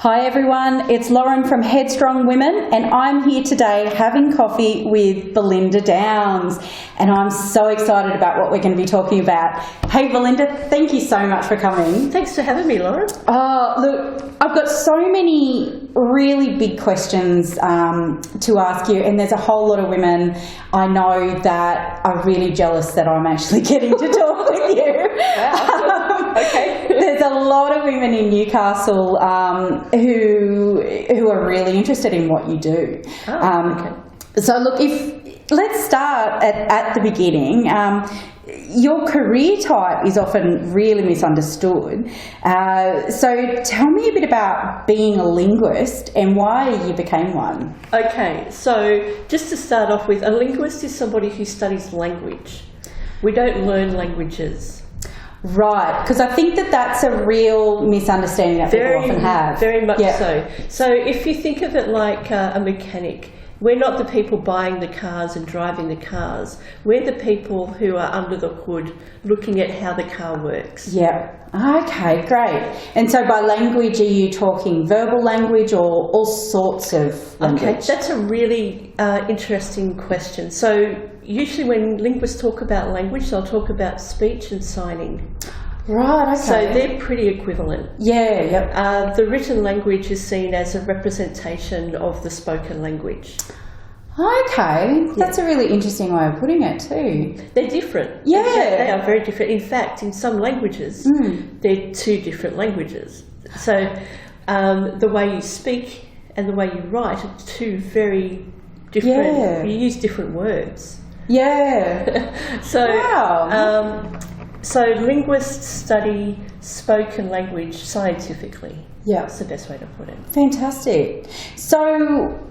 Hi everyone, it's Lauren from Headstrong Women and I'm here today having coffee with Belinda Downes and I'm so excited about what we're going to be talking about. Hey Belinda, thank you so much for coming. Thanks for having me, Lauren. Look, I've got so many really big questions to ask you, and there's a whole lot of women I know that are really jealous that I'm actually getting to talk with you. Wow. Okay. There's a lot of women in Newcastle who are really interested in what you do. Okay. So look, let's start at the beginning. Your career type is often really misunderstood. So tell me a bit about being a linguist and why you became one. Okay, so just to start off with, a linguist is somebody who studies language. We don't learn languages. Right, because I think that's a real misunderstanding that people often have. Very much so. So if you think of it like a mechanic, we're not the people buying the cars and driving the cars. We're the people who are under the hood looking at how the car works. Yeah. Okay, great. And so by language, are you talking verbal language or all sorts of language? Okay, that's a really interesting question. So usually when linguists talk about language, they'll talk about speech and signing. Right, okay. So they're pretty equivalent. Yeah, yep. The written language is seen as a representation of the spoken language. Okay, that's a really interesting way of putting it too. They're different. Yeah. They are very different. In fact, in some languages, they're two different languages. So the way you speak and the way you write are two very different. Yeah. You use different words. Yeah. So, wow. So linguists study spoken language scientifically. Yeah. That's the best way to put it. Fantastic. So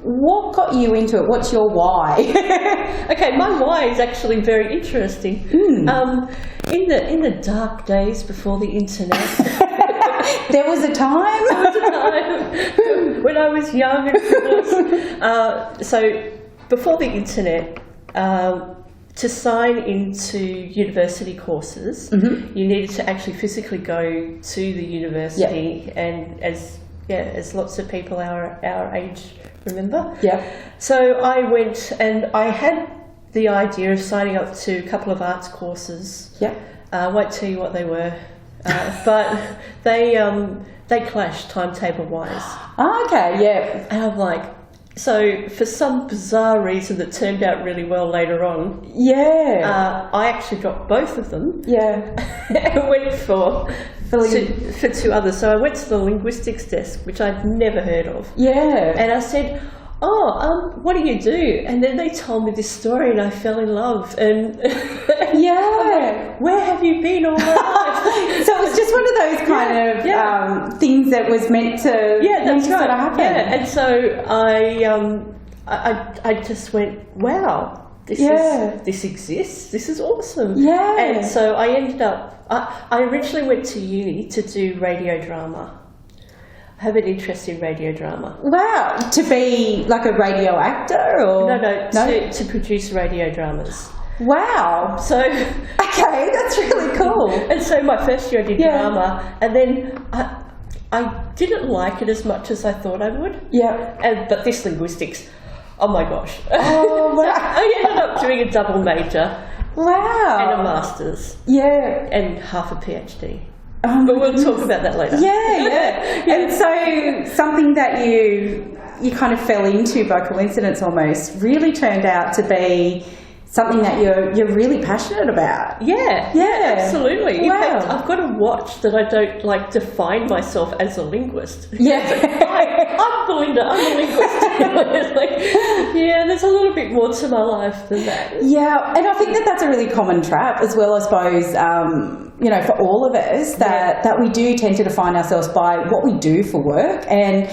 what got you into it? What's your why? Okay, my why is actually very interesting. In the dark days before the internet. There was a time? There was a time when I was young and frivolous. So before the internet, to sign into university courses, you needed to actually physically go to the university, and as lots of people our age remember. Yeah. So I went and I had the idea of signing up to a couple of arts courses. Yeah. I won't tell you what they were, but they clashed timetable wise. Oh, okay. Yeah. And I'm like. So, for some bizarre reason that turned out really well later on, I actually dropped both of them. Yeah, and went for two others. So I went to the linguistics desk, which I'd never heard of. Yeah, and I said, what do you do? And then they told me this story, and I fell in love. And like, where have you been all my life? So it was just one of those kind of things that was meant to sort of happen. Yeah, and so I just went, wow, this exists. This is awesome. Yeah, and so I ended up. I originally went to uni to do radio drama. I have an interest in radio drama. Wow, to be like a radio actor, or no, to produce radio dramas. Wow. So okay, that's really cool. And so my first year I did drama, and then I didn't like it as much as I thought I would. Yeah. But this linguistics, oh my gosh. Oh wow. I ended up doing a double major. Wow. And a master's. Yeah. And half a PhD. But we'll talk about that later. Yeah. And so something that you kind of fell into by coincidence almost really turned out to be something that you're really passionate about. Yeah, absolutely. In fact, I've got a watch that I don't define myself as a linguist. Yeah. I'm Belinda, I'm a linguist. There's a little bit more to my life than that. Yeah, and I think that's a really common trap as well, I suppose, for all of us, that we do tend to define ourselves by what we do for work. And,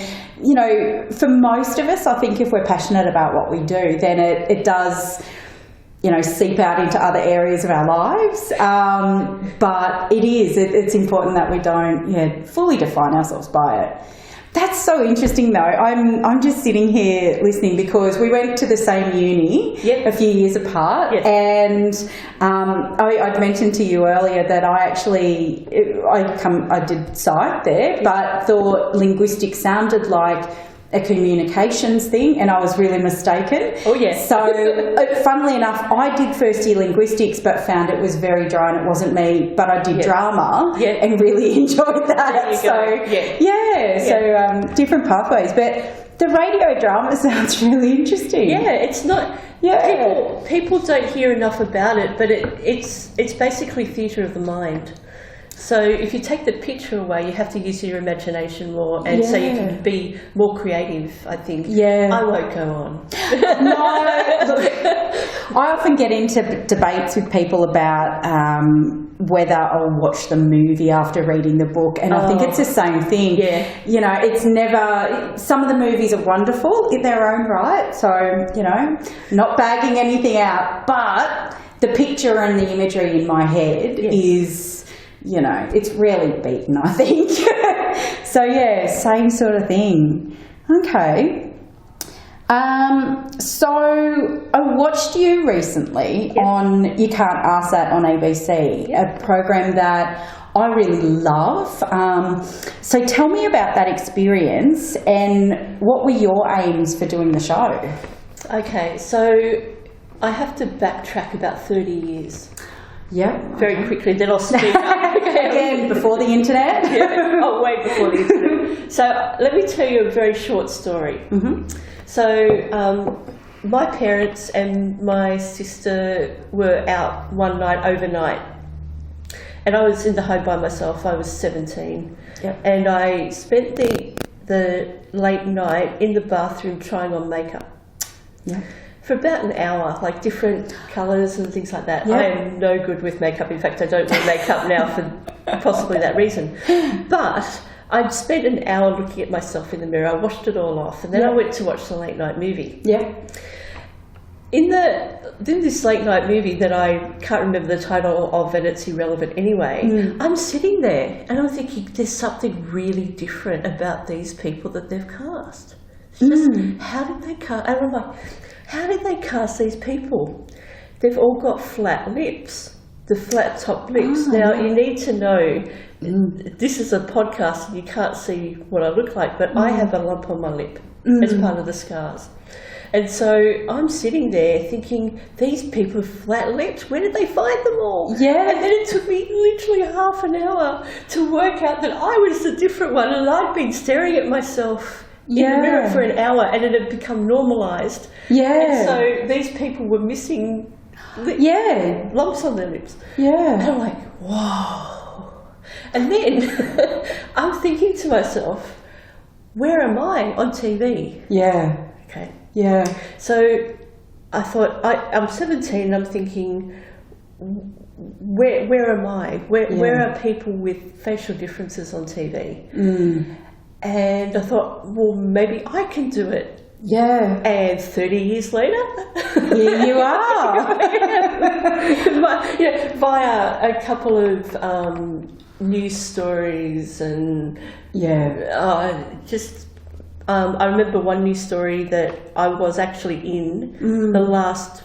for most of us, I think if we're passionate about what we do, then it does seep out into other areas of our lives. But it's important that we don't fully define ourselves by it. That's so interesting, though. I'm just sitting here listening because we went to the same uni a few years apart, and I'd mentioned to you earlier that I did psych there, but thought linguistics sounded like a communications thing, and I was really mistaken. Oh, yes. So, funnily enough, I did first year linguistics but found it was very dry and it wasn't me, but I did drama and really enjoyed that. So, different pathways. But the radio drama sounds really interesting. Yeah, it's not... Yeah. People don't hear enough about it, but it's basically theatre of the mind. So if you take the picture away, you have to use your imagination more, and so you can be more creative, I think. Yeah. I won't go on. No, look, I often get into debates with people about whether I'll watch the movie after reading the book, and I think it's the same thing. Yeah. You know, it's never... Some of the movies are wonderful in their own right, so, you know, not bagging anything out, but the picture and the imagery in my head is... You know, it's really beaten, I think. So, yeah, same sort of thing. Okay. So, I watched you recently on You Can't Ask That on ABC, a program that I really love. So, tell me about that experience and what were your aims for doing the show? Okay, so I have to backtrack about 30 years. Yeah. Very quickly, then I'll speed up. Again, before the internet? Oh, way before the internet. So let me tell you a very short story. Mm-hmm. So my parents and my sister were out one night overnight, and I was in the home by myself. I was 17, and I spent the late night in the bathroom trying on makeup. Yeah. For about an hour, like different colours and things like that. I am no good with makeup. In fact, I don't wear makeup now for possibly that reason. But I'd spent an hour looking at myself in the mirror. I washed it all off, and then I went to watch the late night movie. Yeah. In this late night movie that I can't remember the title of, and it's irrelevant anyway, I'm sitting there and I'm thinking there's something really different about these people that they've cast. It's just, how did they cast? And I'm like, how did they cast these people? They've all got flat lips, the flat top lips. Now, you need to know, this is a podcast and you can't see what I look like, but I have a lump on my lip as part of the scars. And so I'm sitting there thinking, these people with flat lips, where did they find them all? Yeah. And then it took me literally half an hour to work out that I was the different one, and I'd been staring at myself in the mirror for an hour, and it had become normalised. Yeah. And so these people were missing lumps on their lips. Yeah. And I'm like, whoa. And then I'm thinking to myself, where am I on TV? Yeah. Okay. Yeah. So I thought, I'm 17 and I'm thinking, where am I? Where are people with facial differences on TV? And I thought, well, maybe I can do it. Yeah. And 30 years later, here you are. Via a couple of news stories and I remember one news story that I was actually in the last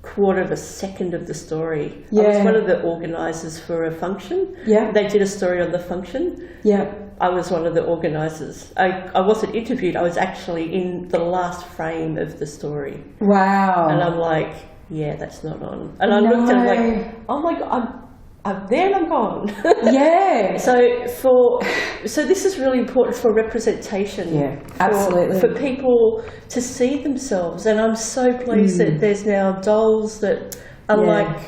quarter of a second of the story. I was one of the organisers for a function. Yeah. They did a story on the function. Yeah. I was one of the organisers. I wasn't interviewed, I was actually in the last frame of the story. Wow. And I'm like, yeah, that's not on. And I looked at it like, oh my God, I'm there and I'm gone. Yeah. So this is really important for representation. Yeah, absolutely. For people to see themselves. And I'm so pleased that there's now dolls that are like,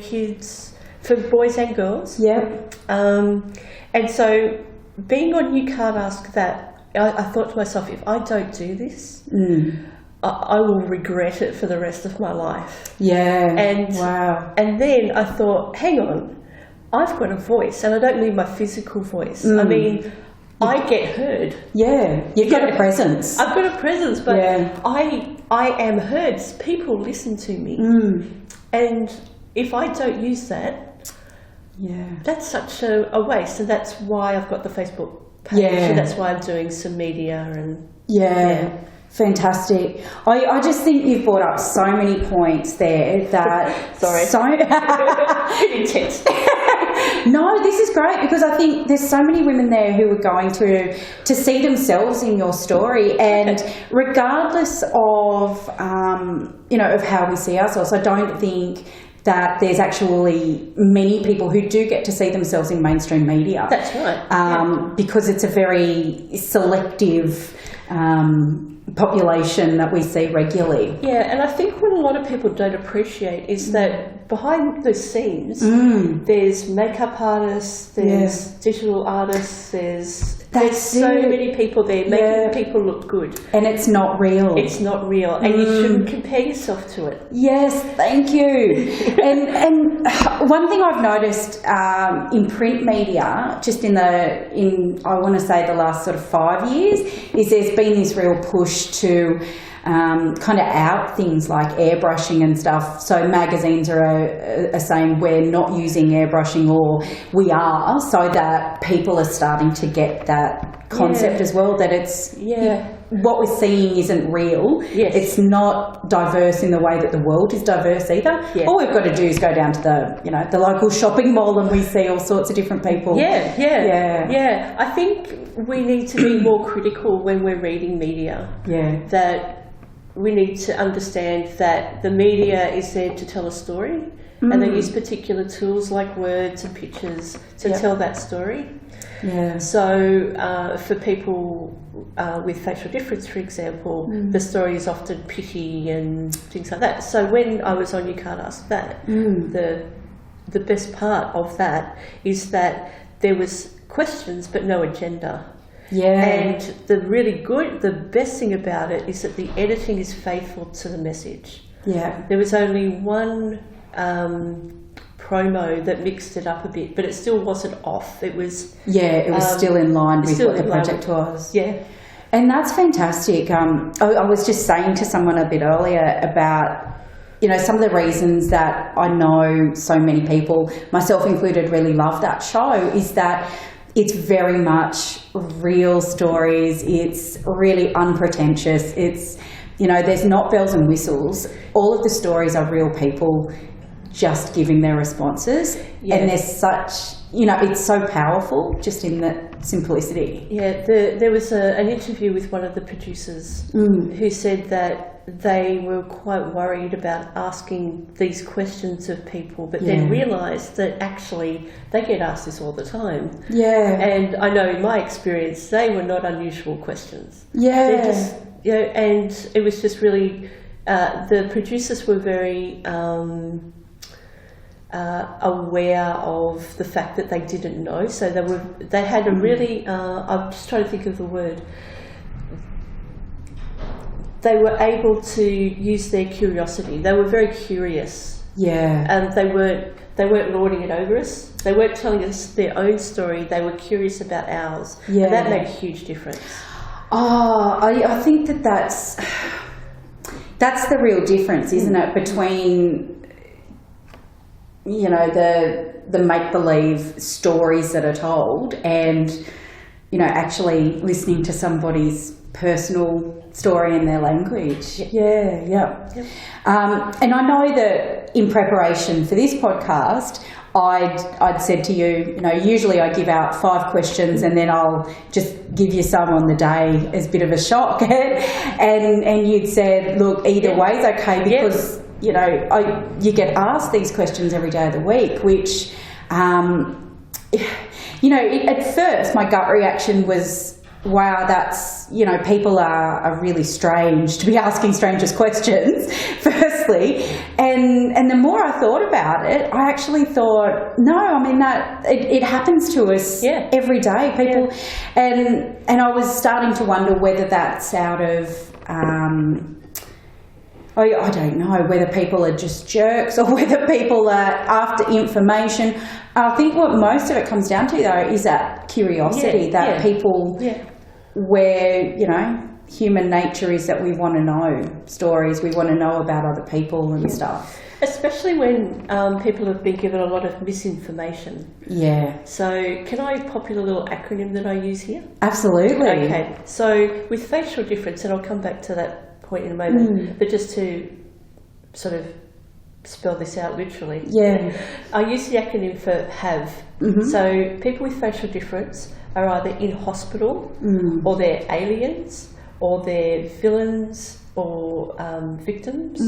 kids, for boys and girls. Yeah. And so being on You Can't Ask That, I thought to myself, if I don't do this, I will regret it for the rest of my life. Yeah. And then I thought, hang on, I've got a voice, and I don't mean my physical voice. I mean, I get heard. Yeah, you've got a presence. I've got a presence, but I am heard. People listen to me. And if I don't use that, that's such a waste. And that's why I've got the Facebook page. Yeah. And that's why I'm doing some media and Fantastic. I just think you've brought up so many points there that Sorry. Intense. No, this is great because I think there's so many women there who are going to see themselves in your story, and regardless of of how we see ourselves, I don't think that there's actually many people who do get to see themselves in mainstream media. That's right. Because it's a very selective population that we see regularly. Yeah, and I think what a lot of people don't appreciate is that behind the scenes, there's makeup artists, there's digital artists, there's so many people there making people look good. And it's not real. It's not real, and you shouldn't compare yourself to it. Yes, thank you. and one thing I've noticed in print media, just in I want to say the last sort of 5 years, is there's been this real push to kind of out things like airbrushing and stuff. So magazines are saying we're not using airbrushing, or we are, so that people are starting to get that concept as well, that it's what we're seeing isn't real. Yes. It's not diverse in the way that the world is diverse either. Yeah. All we've got to do is go down to the local shopping mall and we see all sorts of different people. Yeah. I think we need to be more critical when we're reading media. Yeah. That we need to understand that the media is there to tell a story, and they use particular tools like words and pictures to tell that story. Yeah. So for people with facial difference, for example, the story is often pity and things like that. So when I was on You Can't Ask That, the best part of that is that there was questions but no agenda. Yeah. And the best thing about it is that the editing is faithful to the message. Yeah. There was only one promo that mixed it up a bit, but it still wasn't off. It was still in line with what the project was. Yeah. And that's fantastic. I was just saying to someone a bit earlier about some of the reasons that I know so many people, myself included, really love that show is that it's very much real stories. It's really unpretentious. It's, there's not bells and whistles. All of the stories are real people just giving their responses. Yeah. And there's such, it's so powerful just in that simplicity. Yeah, there was an interview with one of the producers who said that they were quite worried about asking these questions of people, but then realised that actually they get asked this all the time. Yeah. And I know in my experience, they were not unusual questions. Yeah. They're just, and it was just really, the producers were very aware of the fact that they didn't know. So they had a really, I'm just trying to think of the word, they were able to use their curiosity. They were very curious. Yeah. And they weren't lording it over us. They weren't telling us their own story. They were curious about ours. Yeah. And that made a huge difference. Oh, I think that's the real difference, isn't it, between the make-believe stories that are told and actually listening to somebody's personal story in their language. Yeah. And I know that in preparation for this podcast, I'd said to you, usually I give out 5 questions and then I'll just give you some on the day as a bit of a shock. and you'd said, look, either way's okay because, you get asked these questions every day of the week, which, at first my gut reaction was, wow, that's, people are really strange to be asking strangers questions, firstly. And the more I thought about it, I actually thought, no, I mean, that it happens to us every day. People, and I was starting to wonder whether that's out of, I don't know, whether people are just jerks or whether people are after information. I think what most of it comes down to, though, is that curiosity, people... where, human nature is that we want to know stories, we want to know about other people and stuff. Especially when people have been given a lot of misinformation. Yeah. So can I pop in a little acronym that I use here? Absolutely. Okay, so with facial difference, and I'll come back to that point in a moment, but just to sort of spell this out literally. Yeah. I use the acronym for HAVE. So people with facial difference are either in hospital, or they're aliens, or they're villains, or victims,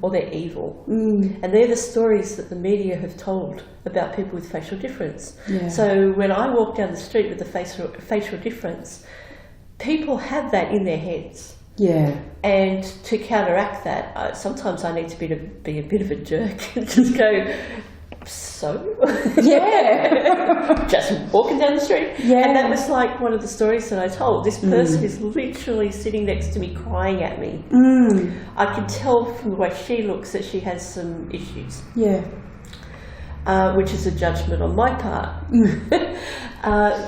or they're evil. And they're the stories that the media have told about people with facial difference. Yeah. So when I walk down the street with a facial difference, people have that in their heads. Yeah. And to counteract that, sometimes I need to be a bit of a jerk and just go, so? Yeah. Just walking down the street. Yeah. And that was like one of the stories that I told. This person is literally sitting next to me crying at me. I can tell from the way she looks that she has some issues. Yeah. Which is a judgment on my part.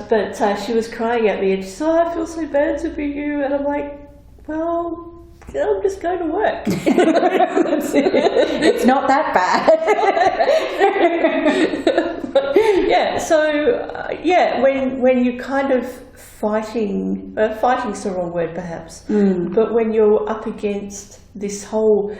But she was crying at me and she said, oh, I feel so bad to be you. And I'm like, well, I'm just going to work. It's not that bad. Yeah, so, when you're kind of fighting's the wrong word perhaps, but when you're up against this whole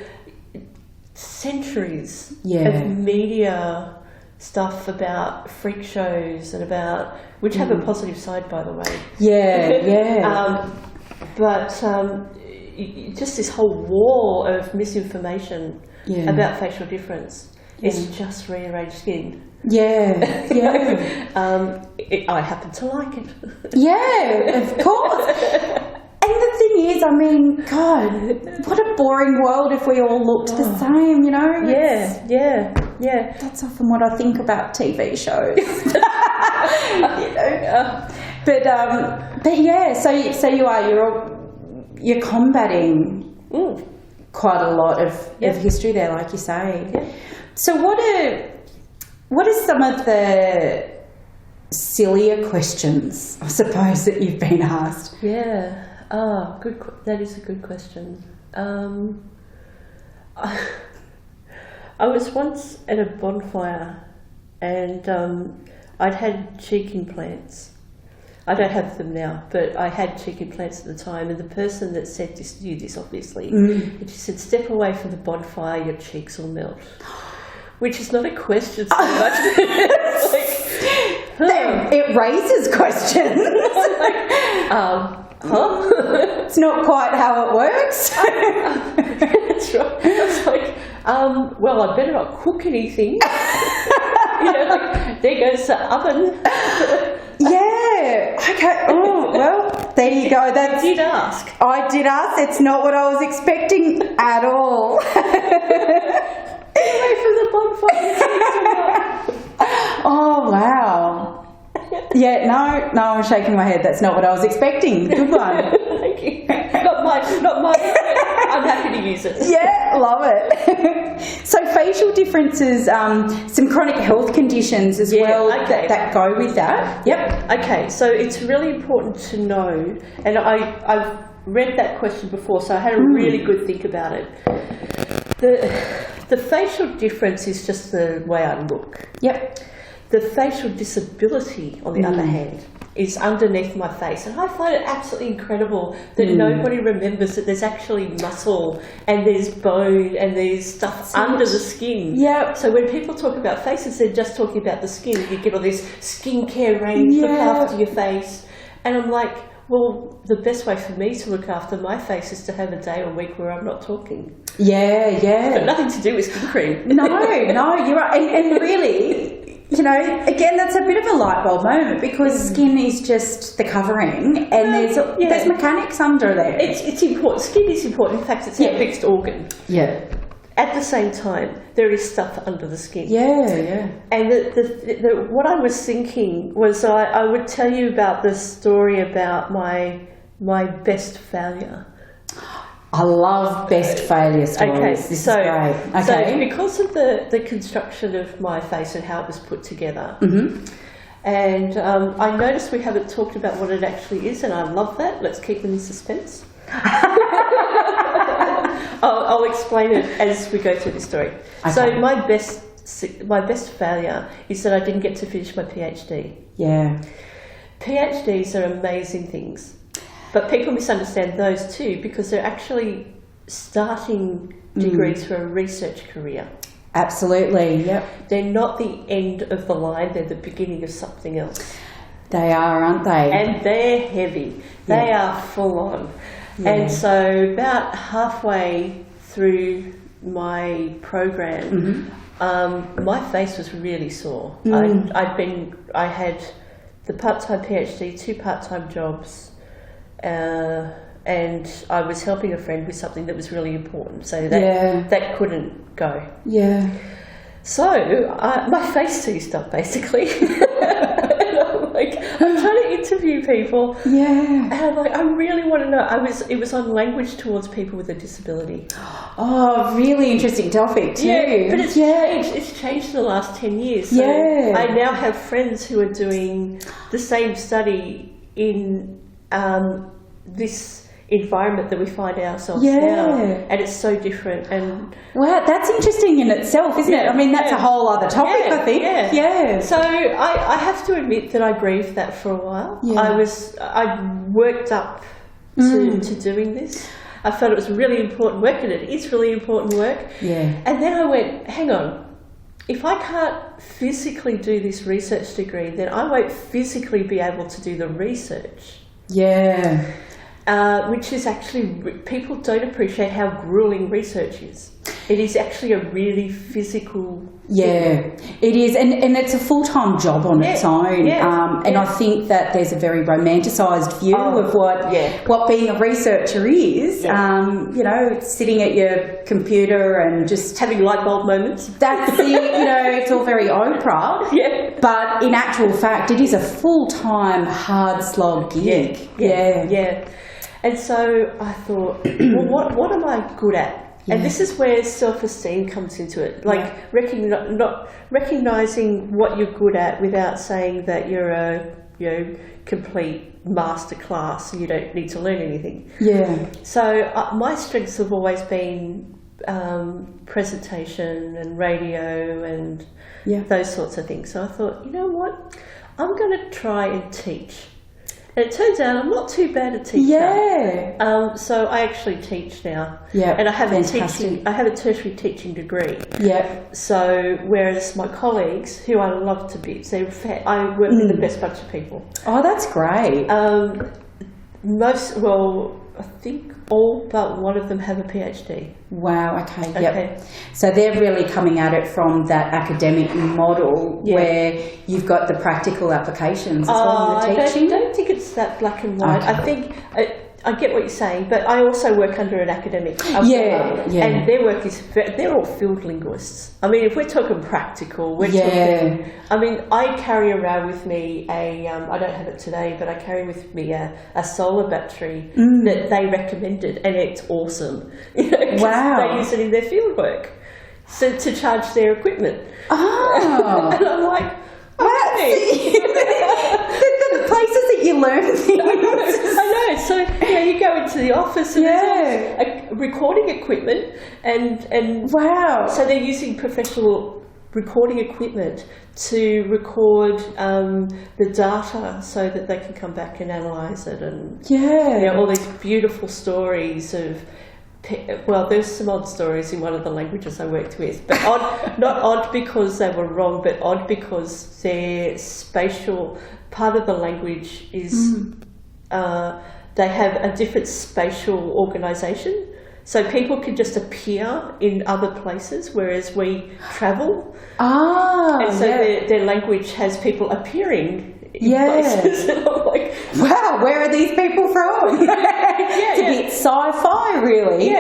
centuries of media stuff about freak shows and about, which have a positive side, by the way. Yeah. But just this whole wall of misinformation about facial difference is just rearranged skin. Yeah. I happen to like it. Yeah, of course. And the thing is, I mean, God, what a boring world if we all looked the same, you know? Yeah. That's often what I think about TV shows. You know? But yeah, so you're combating quite a lot of history there, like you say. Yeah. So what are some of the sillier questions, I suppose, that you've been asked? Yeah. That is a good question. I was once at a bonfire and I'd had cheek implants. I don't have them now, but I had cheek implants at the time, and the person that said this knew this, obviously. And she said, step away from the bonfire, your cheeks will melt. Which is not a question so much. It raises questions. It's not quite how it works. That's right. I was like, well, I better not cook anything. There goes the oven. Yeah. Okay. Oh, well, there you go. You did ask. I did ask. It's not what I was expecting at all. Away from the bonfire. Oh, wow. Yeah, no, I'm shaking my head. That's not what I was expecting. Good one. Thank you. Not mine. I'm happy to use it. Yeah, love it. So facial differences, some chronic health conditions as well that go with that. Yep. Okay, so it's really important to know, and I've read that question before, so I had a really good think about it. The facial difference is just the way I look. Yep. The facial disability, on the other hand, is underneath my face. And I find it absolutely incredible that nobody remembers that there's actually muscle and there's bone and there's stuff under the skin. Yep. So when people talk about faces, they're just talking about the skin. You get all this skincare range, look after your face. And I'm like, well, the best way for me to look after my face is to have a day or week where I'm not talking. Yeah. It's got nothing to do with skin cream. No, you're right. And really, you know, again, that's a bit of a light bulb moment because skin is just the covering and there's mechanics under there. It's important. Skin is important. In fact, it's a fixed organ. Yeah. At the same time, there is stuff under the skin. Yeah. And what I was thinking was I would tell you about the story about my best failure. I love best failure stories. Okay, this is great. Okay. So because of the construction of my face and how it was put together, and I noticed we haven't talked about what it actually is, and I love that. Let's keep them in suspense. I'll explain it as we go through the story. Okay. So my best failure is that I didn't get to finish my PhD. Yeah. PhDs are amazing things, but people misunderstand those too because they're actually starting degrees for a research career. Absolutely, yep. They're not the end of the line, they're the beginning of something else. They are, aren't they? And they're heavy. They are full on. Yeah. And so about halfway through my program, my face was really sore. I had the part-time PhD, 2 part-time jobs, and I was helping a friend with something that was really important, so that couldn't go. Yeah. So my face seized up basically. I'm trying to interview people. Yeah. And I'm like, I really want to know. It was on language towards people with a disability. Oh, really interesting topic too. Yeah, but it's changed. It's changed in the last 10 years. So I now have friends who are doing the same study in this environment that we find ourselves now, and it's so different. And wow, that's interesting in itself, isn't it? I mean, that's a whole other topic, I think. Yeah. So I have to admit that I grieved that for a while. I worked up to doing this. I felt it was really important work, and it is really important work. Yeah. And then I went, hang on, if I can't physically do this research degree, then I won't physically be able to do the research. Yeah. Which is actually, people don't appreciate how grueling research is. It is actually a really physical thing. It is, and it's a full-time job on its own. And I think that there's a very romanticised view of what being a researcher is. You know, sitting at your computer and just having light bulb moments. That's it. You know, it's all very Oprah. Yeah. But in actual fact, it is a full-time, hard slog gig. Yeah. And so I thought, well, what am I good at? Yeah. And this is where self-esteem comes into it, like recognising what you're good at without saying that you're a complete master class and you don't need to learn anything. Yeah. So my strengths have always been presentation and radio and those sorts of things. So I thought, you know what, I'm going to try and teach. And it turns out I'm not too bad at teaching. Yeah. So I actually teach now. Yeah. And I have a tertiary teaching degree. Yeah. So whereas my colleagues, who I love to bits, I work with the best bunch of people. Oh, that's great. I think all but one of them have a PhD. Wow, okay. Yep. So they're really coming at it from that academic model where you've got the practical applications as well in the teaching. I don't think it's that black and white. Okay. I think I get what you're saying, but I also work under an academic umbrella, and their work is, they're all field linguists. I mean, if we're talking practical, we're talking, I mean, I carry around with me I don't have it today, but I carry with me a solar battery that they recommended, and it's awesome. You know, they use it in their field work to charge their equipment. Oh. And I'm like, the places that you learn things. I know. So you go into the office and there's recording equipment and so they're using professional recording equipment to record the data so that they can come back and analyse it, and all these beautiful stories of. Well, there's some odd stories in one of the languages I worked with, but not odd because they were wrong, but odd because their spatial part of the language is they have a different spatial organisation. So people can just appear in other places, whereas we travel. And so their language has people appearing in places. And I'm like, wow, where are these people from? It's a bit sci-fi, really.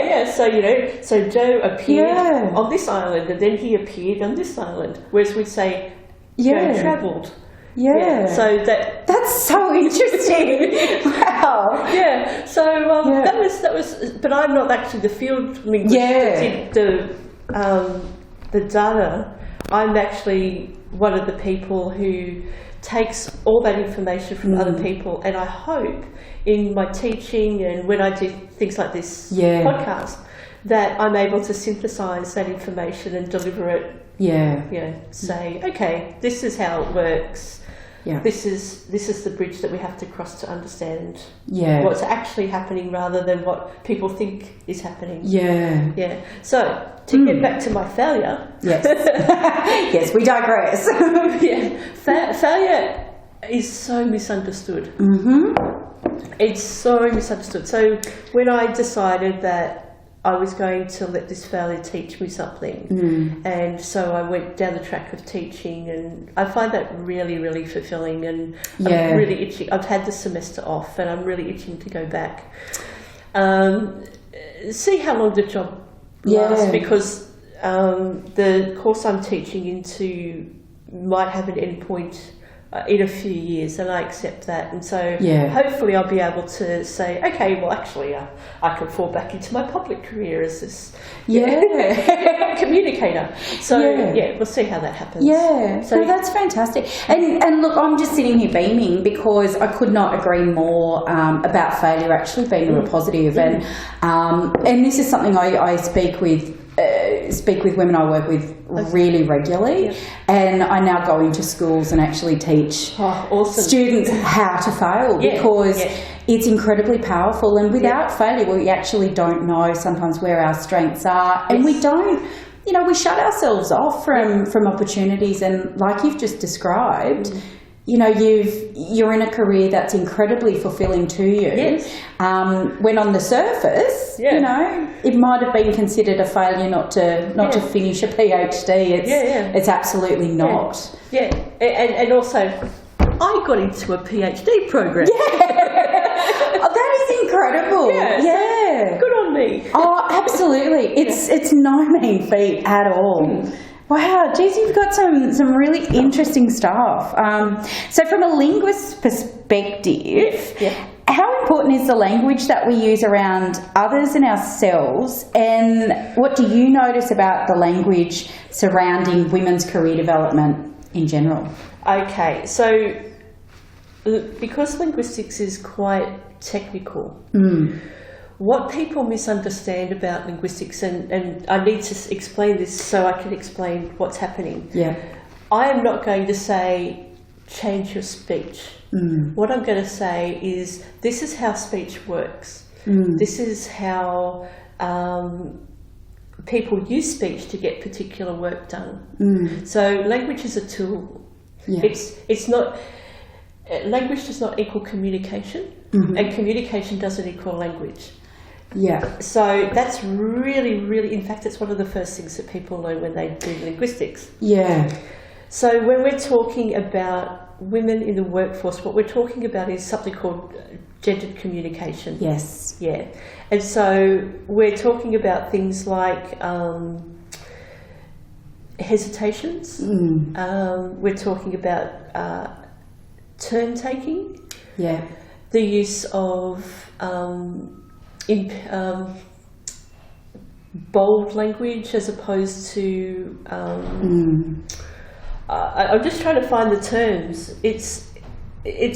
So Joe appeared on this island, and then he appeared on this island, whereas we'd say Joe travelled. So that's so interesting. Wow. So that was, but I'm not actually the field linguist that did the data. I'm actually one of the people who takes all that information from other people, and I hope in my teaching and when I do things like this podcast that I'm able to synthesize that information and deliver it. Say, okay, this is how it works. This is the bridge that we have to cross to understand what's actually happening rather than what people think is happening. So to get back to my failure. Yes, we digress. Failure is so misunderstood. It's so misunderstood. So when I decided that I was going to let this failure teach me something, and so I went down the track of teaching, and I find that really, really fulfilling, and I'm really itching. I've had the semester off and I'm really itching to go back. See how long the job lasts, because the course I'm teaching into might have an end point in a few years, and I accept that, and so hopefully I'll be able to say, okay, well actually I can fall back into my public career as this communicator. So we'll see how that happens. So that's fantastic. And look, I'm just sitting here beaming because I could not agree more about failure actually being a positive, and this is something I speak with women I work with really regularly, and I now go into schools and actually teach students how to fail, because it's incredibly powerful, and without failure we actually don't know sometimes where our strengths are, and we don't, we shut ourselves off from opportunities, and like you've just described, you're in a career that's incredibly fulfilling to you. When on the surface, it might have been considered a failure not to finish a PhD. It's absolutely not. And also, I got into a PhD program. That is incredible. Good on me. Oh, absolutely. It's no mean feat at all. Wow, geez, you've got some really interesting stuff. So from a linguist's perspective, how important is the language that we use around others and ourselves, and what do you notice about the language surrounding women's career development in general? Okay, so because linguistics is quite technical, what people misunderstand about linguistics, and I need to explain this so I can explain what's happening. I am not going to say, change your speech. What I'm going to say is, this is how speech works. This is how people use speech to get particular work done. So language is a tool. It's not... Language does not equal communication, and communication doesn't equal language. So that's really, really, in fact, it's one of the first things that people learn when they do linguistics. So when we're talking about women in the workforce, what we're talking about is something called gendered communication. And so we're talking about things like hesitations. We're talking about turn taking. The use of bold language as opposed to I'm just trying to find the terms. It's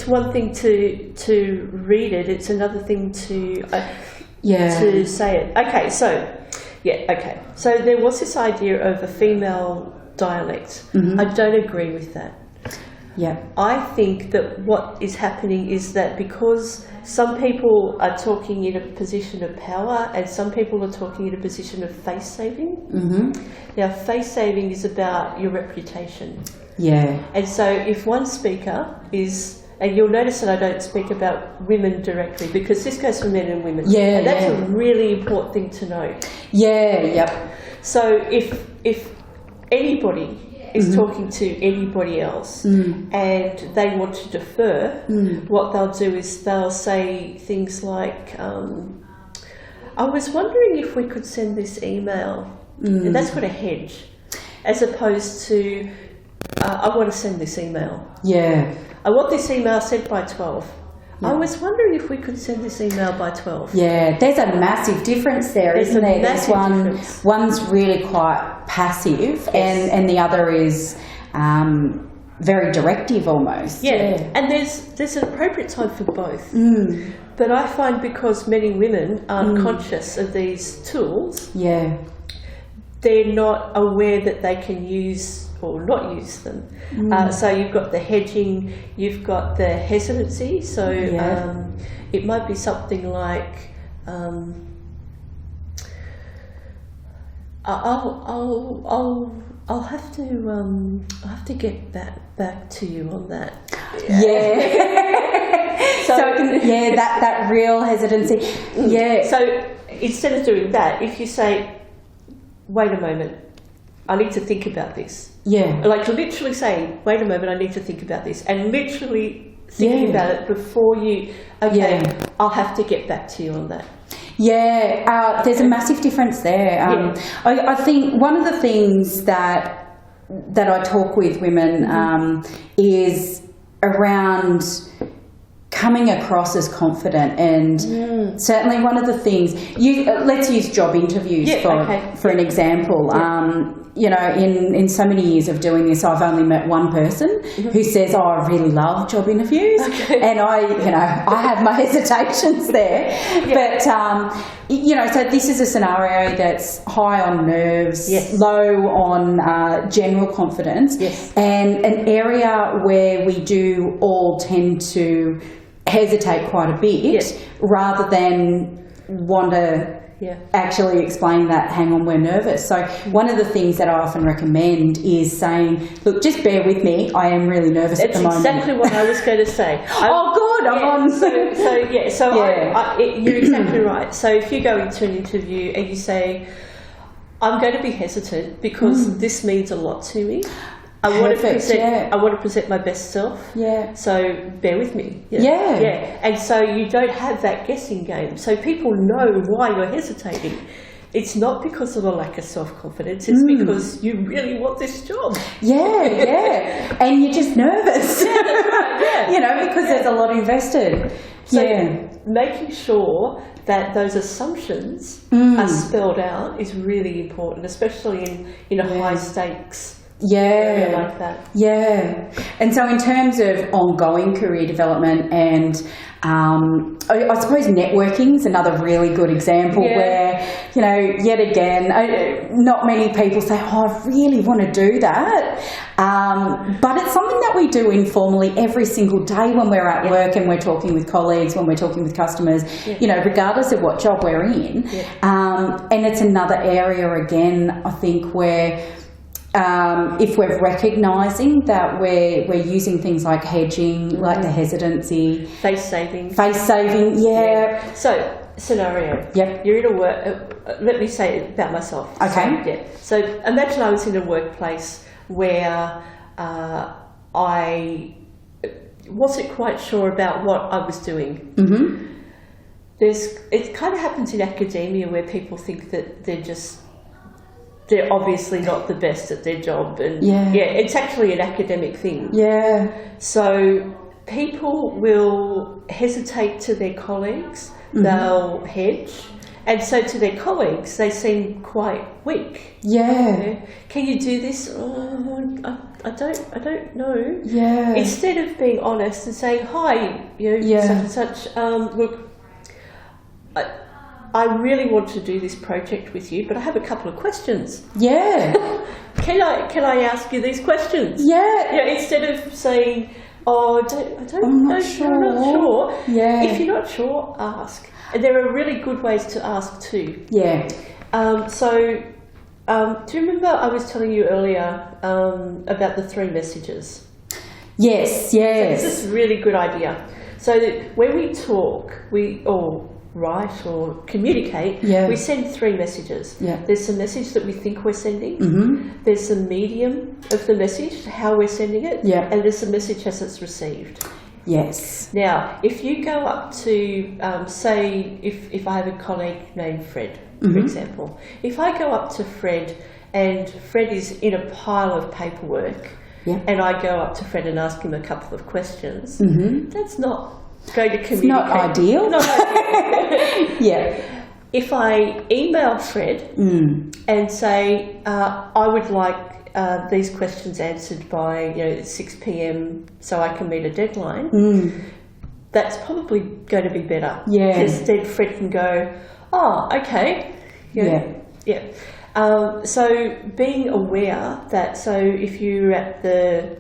one thing to read it, it's another thing to say it. Okay, so there was this idea of a female dialect. I don't agree with that. I think that what is happening is that because some people are talking in a position of power and some people are talking in a position of face saving. Now, face saving is about your reputation. And so if one speaker is, and you'll notice that I don't speak about women directly because this goes for men and women. And that's a really important thing to know. So if anybody is talking to anybody else and they want to defer, what they'll do is they'll say things like, I was wondering if we could send this email. And that's got a hedge, as opposed to, I want to send this email. I want this email sent by 12. I was wondering if we could send this email by 12. There's a massive difference there, isn't there? One's really quite passive, and the other is very directive almost. Yeah. And there's an appropriate time for both. But I find because many women aren't conscious of these tools, they're not aware that they can use or not use them. So you've got the hedging, you've got the hesitancy. So it might be something like, I'll have to get back to you on that. So that real hesitancy. So instead of doing that, if you say, wait a moment, I need to think about this. Like literally saying, wait a moment, I need to think about this, and literally thinking about it before you. I'll have to get back to you on that. There's a massive difference there. I think one of the things that I talk with women is around coming across as confident, and certainly one of the things, let's use job interviews for an example. In so many years of doing this, I've only met one person who says, I really love job interviews. And I have my hesitations there. But, so this is a scenario that's high on nerves, low on general confidence, and an area where we do all tend to hesitate quite a bit rather than want to actually explain that, hang on, we're nervous. So one of the things that I often recommend is saying, look, just bear with me, I am really nervous at the moment. That's exactly what I was going to say. Good, I'm on. You're exactly right. So if you go into an interview and you say, I'm going to be hesitant because this means a lot to me. I want to present my best self. So bear with me. And so you don't have that guessing game. So people know why you're hesitating. It's not because of a lack of self-confidence. It's because you really want this job. And you're just nervous. That's right. Because there's a lot invested. So making sure that those assumptions are spelled out is really important, especially in a high stakes area like that. And so in terms of ongoing career development and I suppose networking is another really good example where, yet again, not many people say, I really want to do that. But it's something that we do informally every single day when we're at work and we're talking with colleagues, when we're talking with customers, regardless of what job we're in. And it's another area, again, I think, where if we're recognising that we're using things like hedging, like the hesitancy, face saving, So scenario. You're in a work. Let me say about myself. Okay. So imagine I was in a workplace where I wasn't quite sure about what I was doing. It kind of happens in academia where people think that they're obviously not the best at their job, and it's actually an academic thing. So people will hesitate to their colleagues, they'll hedge, and so to their colleagues they seem quite weak. Can you do this? I don't know. Instead of being honest and saying, hi, such and such, look, I really want to do this project with you, but I have a couple of questions. Can I ask you these questions? Instead of saying, I'm not sure. If you're not sure, ask. And there are really good ways to ask too. Do you remember I was telling you earlier about the 3 messages? Yes. So this is a really good idea. So that when we talk, write or communicate, we send 3 messages. There's a message that we think we're sending, there's a medium of the message, how we're sending it, and there's a message as it's received. Now, if you go up to, say, if I have a colleague named Fred, for example, if I go up to Fred and Fred is in a pile of paperwork, and I go up to Fred and ask him a couple of questions, that's not going to communicate. It's not ideal. If I email Fred and say, I would like these questions answered by 6 p.m. so I can meet a deadline, that's probably going to be better. Yeah. Because then Fred can go, oh, okay. Yeah. So being aware that, so if you're at the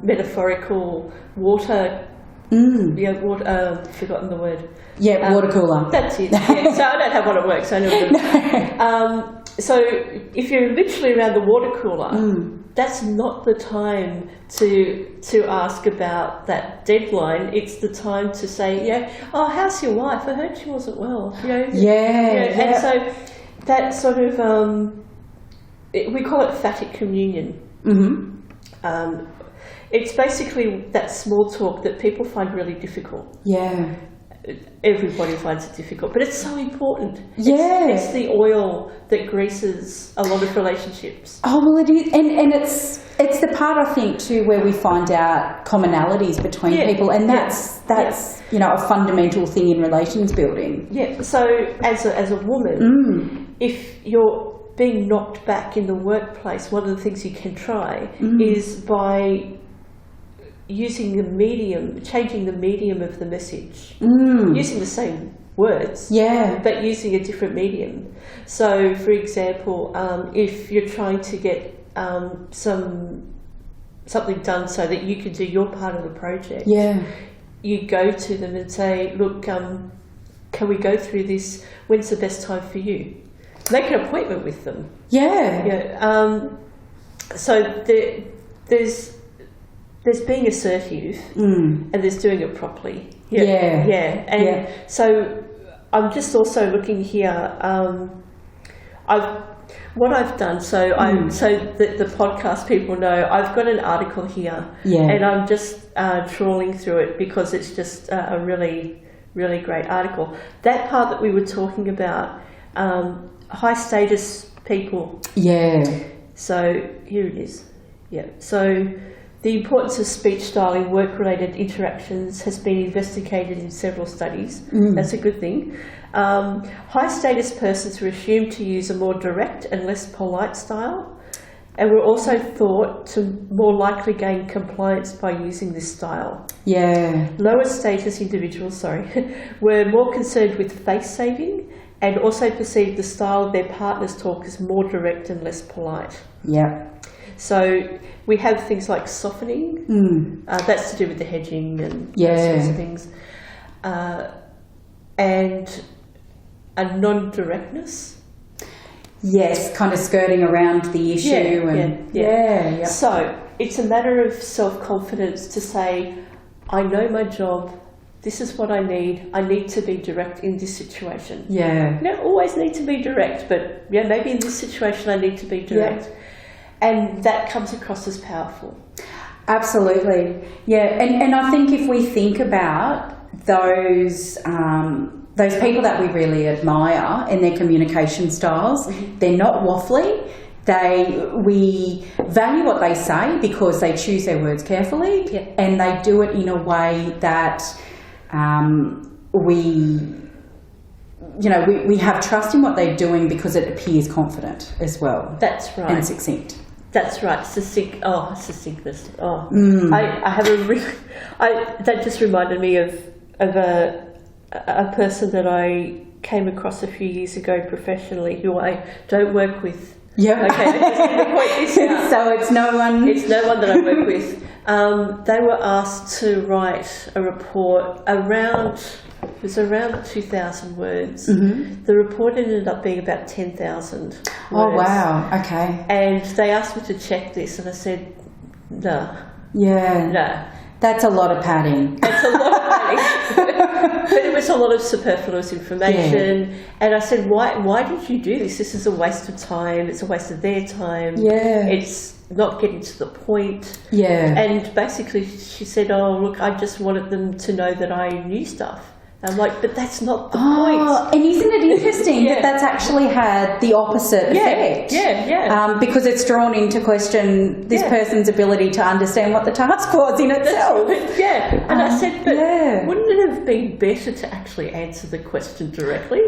metaphorical water, forgotten the word. Yeah, water cooler. That's it. Yeah. So I don't have one at work, so I know. So if you're literally around the water cooler, that's not the time to ask about that deadline. It's the time to say, oh, how's your wife? I heard she wasn't well. And so that sort of, we call it phatic communion. It's basically that small talk that people find really difficult. Yeah. Everybody finds it difficult, but it's so important. Yeah. It's the oil that greases a lot of relationships. Oh, well, it is. And it's the part, I think, too, where we find out commonalities between people, and that's a fundamental thing in relations building. Yeah, so as a woman, if you're being knocked back in the workplace, one of the things you can try is by using the medium, changing the medium of the message, using the same words, but using a different medium. So, for example, if you're trying to get something done so that you can do your part of the project, you go to them and say, look, can we go through this? When's the best time for you? Make an appointment with them. So there's being assertive and there's doing it properly. So I'm just also looking here. What I've done. So the podcast people know I've got an article here, and I'm just trawling through it because it's just a really, really great article. That part that we were talking about, high status people. So here it is. So the importance of speech style in work-related interactions has been investigated in several studies. That's a good thing. High-status persons were assumed to use a more direct and less polite style, and were also thought to more likely gain compliance by using this style. Lower-status individuals, were more concerned with face-saving and also perceived the style of their partner's talk as more direct and less polite. So we have things like softening, that's to do with the hedging and those sorts of things, and a non-directness. Kind of skirting around the issue. So it's a matter of self-confidence to say, I know my job, this is what I need to be direct in this situation. You don't always need to be direct, but maybe in this situation I need to be direct. And that comes across as powerful. Absolutely. And I think if we think about those people that we really admire and their communication styles, they're not waffly. We value what they say because they choose their words carefully, and they do it in a way that we have trust in what they're doing because it appears confident as well. That's right. And succinct. That's right. Succinctness. I have that just reminded me of a person that I came across a few years ago professionally who I don't work with. Okay, let me point this out. So it's no one. It's no one that I work with. They were asked to write a report around 2,000 words. The report ended up being about 10,000 words. Oh, wow. Okay. And they asked me to check this, and I said, no. No. That's a lot of padding. It's a lot of padding. But it was a lot of superfluous information. And I said, why did you do this? This is a waste of time. It's a waste of their time. It's not getting to the point. And basically she said, oh, look, I just wanted them to know that I knew stuff. I'm like, but that's not the point. And isn't it interesting that that's actually had the opposite effect? Because it's drawn into question this person's ability to understand what the task was in itself. And I said, but wouldn't it have been better to actually answer the question directly?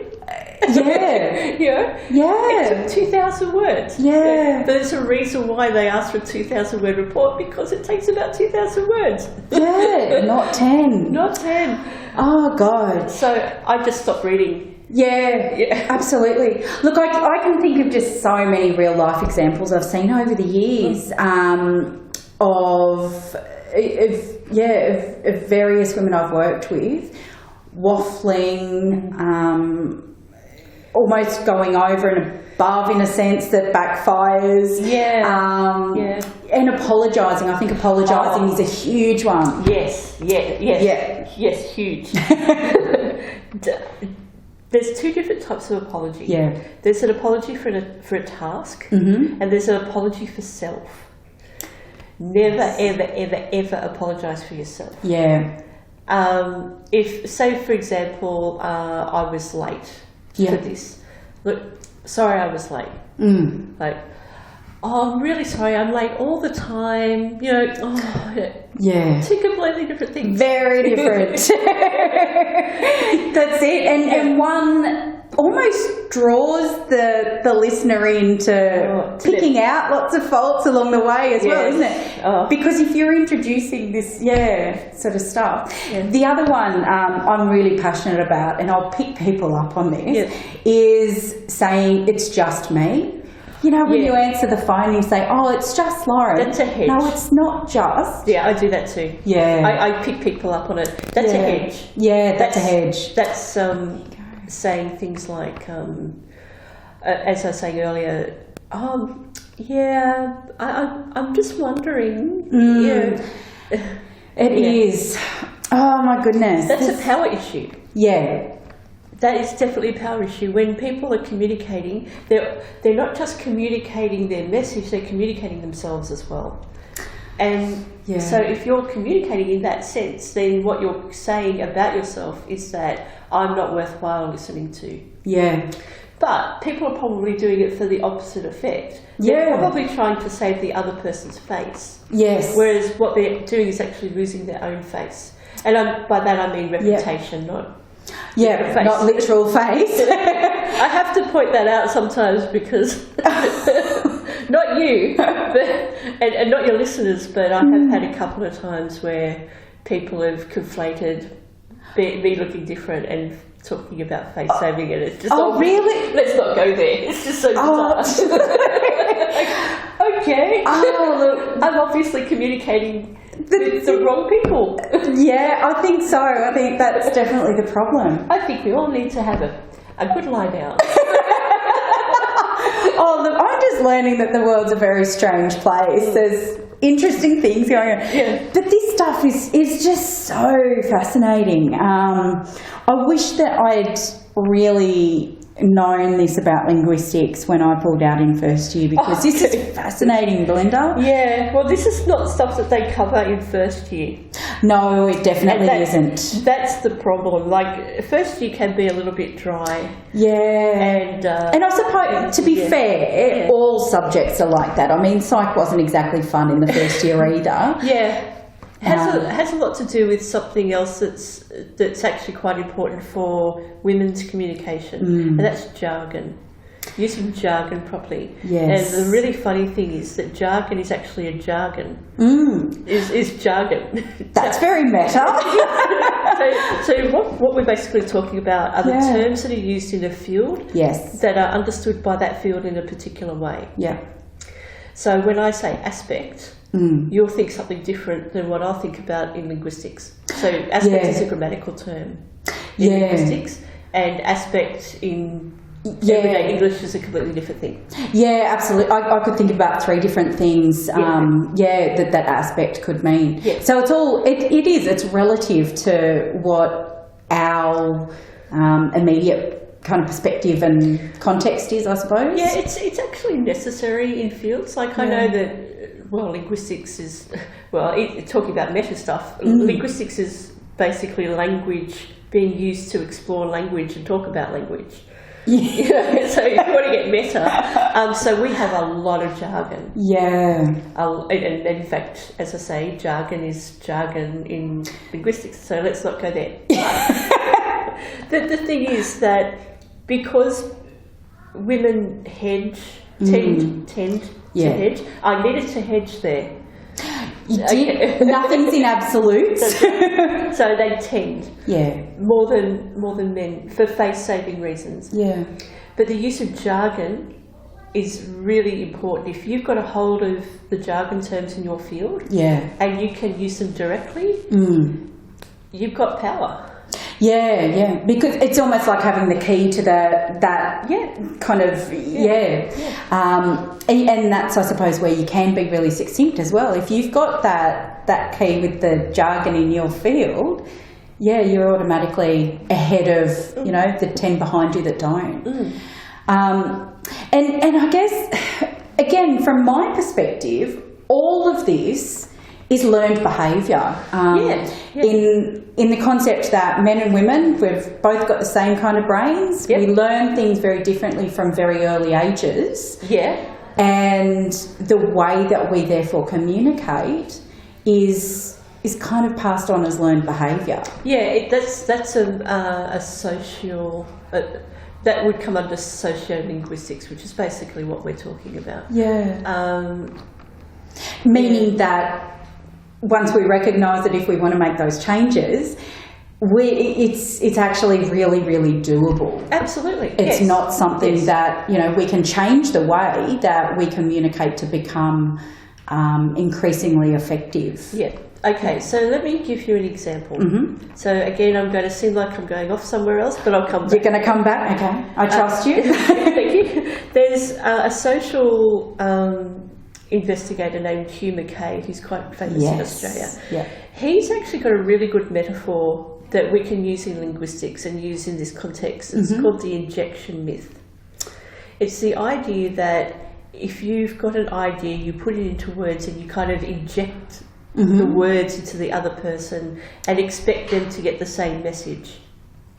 Yeah. You know? Yeah. It took 2,000 words. Yeah. There's a reason why they asked for a 2,000 word report, because it takes about 2,000 words. Yeah, not 10. Not 10. Oh, God. So I just stopped reading. Yeah, absolutely. Look, I can think of just so many real life examples I've seen over the years of various women I've worked with waffling, almost going over and above in a sense that backfires. And apologising. I think apologising is a huge one. Yes, huge. There's two different types of apology. Yeah. There's an apology for a task, Mm-hmm. and there's an apology for self. Never, ever apologise for yourself. Yeah. If, say, for example, I was late for this. Look, sorry I was late. Like, oh, I'm really sorry, I'm late all the time. You know, Yeah. two completely different things. Very different. That's it. And one almost draws the listener into picking out lots of faults along the way as well, isn't it? Because if you're introducing this, sort of stuff. Yeah. The other one I'm really passionate about, and I'll pick people up on this, is saying it's just me. You know, when you answer the phone and you say, oh, it's just Lauren. That's a hedge. No, it's not just. Yeah, I do that too. Yeah. I pick people up on it. That's a hedge. Yeah, that's a hedge. That's saying things like, as I was saying earlier, I'm just wondering. It is. Oh, my goodness. That's a power issue. Yeah. That is definitely a power issue. When people are communicating, they're not just communicating their message, they're communicating themselves as well. And so if you're communicating in that sense, then what you're saying about yourself is that I'm not worthwhile listening to. Yeah. But people are probably doing it for the opposite effect. They're probably trying to save the other person's face. Yes. Whereas what they're doing is actually losing their own face. And by that I mean reputation, not... Yeah, not literal face. I have to point that out sometimes because not you, but and not your listeners, but I have had a couple of times where people have conflated me looking different and talking about face saving, and it's just really? Let's not go there. It's just so bizarre. Okay. Look, I'm obviously communicating with the wrong people. Yeah, I think so. I think that's definitely the problem. I think we all need to have a good lie down. Look, I'm just learning that the world's a very strange place. There's interesting things going on. Yeah. But this stuff is just so fascinating. I wish that I'd really known this about linguistics when I pulled out in first year, because this is fascinating, Belinda. Yeah, well, this is not stuff that they cover in first year. No, it definitely isn't. That's the problem. Like, first year can be a little bit dry. Yeah. And I suppose, to be fair, all subjects are like that. I mean, psych wasn't exactly fun in the first year either. Yeah. Has a lot to do with something else that's actually quite important for women's communication, and that's jargon. Using jargon properly. Yes. And the really funny thing is that jargon is actually a jargon. Is jargon. That's very meta. So what we're basically talking about are the terms that are used in a field that are understood by that field in a particular way. Yeah. So when I say aspect, you'll think something different than what I'll think about in linguistics. So aspect is a grammatical term in linguistics, and aspect in everyday English is a completely different thing. Yeah, absolutely. I could think about three different things that aspect could mean. Yeah. So it's relative to what our immediate kind of perspective and context is, I suppose. Yeah, it's actually necessary in fields. Like I know that, linguistics is, talking about meta stuff, linguistics is basically language being used to explore language and talk about language. Yeah. So if you want to get meta, so we have a lot of jargon. Yeah. And in fact, as I say, jargon is jargon in linguistics, so let's not go there. The thing is that because women tend to hedge. I needed to hedge there. You did. Nothing's in absolutes. So they tend. Yeah. More than men for face-saving reasons. Yeah. But the use of jargon is really important. If you've got a hold of the jargon terms in your field, and you can use them directly, you've got power. Yeah, because it's almost like having the key to that kind of, and that's, I suppose, where you can be really succinct as well. If you've got that key with the jargon in your field, you're automatically ahead of, the 10 behind you that don't. And I guess, again, from my perspective, all of this is learned behaviour. In the concept that men and women, we've both got the same kind of brains. We learn things very differently from very early ages. And the way that we therefore communicate is kind of passed on as learned behaviour. That's a social... that would come under sociolinguistics, which is basically what we're talking about. Meaning that once we recognise that if we want to make those changes, it's actually really, really doable. Absolutely. It's not something that, we can change the way that we communicate to become increasingly effective. Okay, so let me give you an example. So again, I'm going to seem like I'm going off somewhere else, but I'll come back. You're going to come back? Okay. I trust you. Thank you. There's a social investigator named Hugh McKay, who's quite famous in Australia. He's actually got a really good metaphor that we can use in linguistics and use in this context. It's called the injection myth. It's the idea that if you've got an idea, you put it into words and you kind of inject the words into the other person and expect them to get the same message.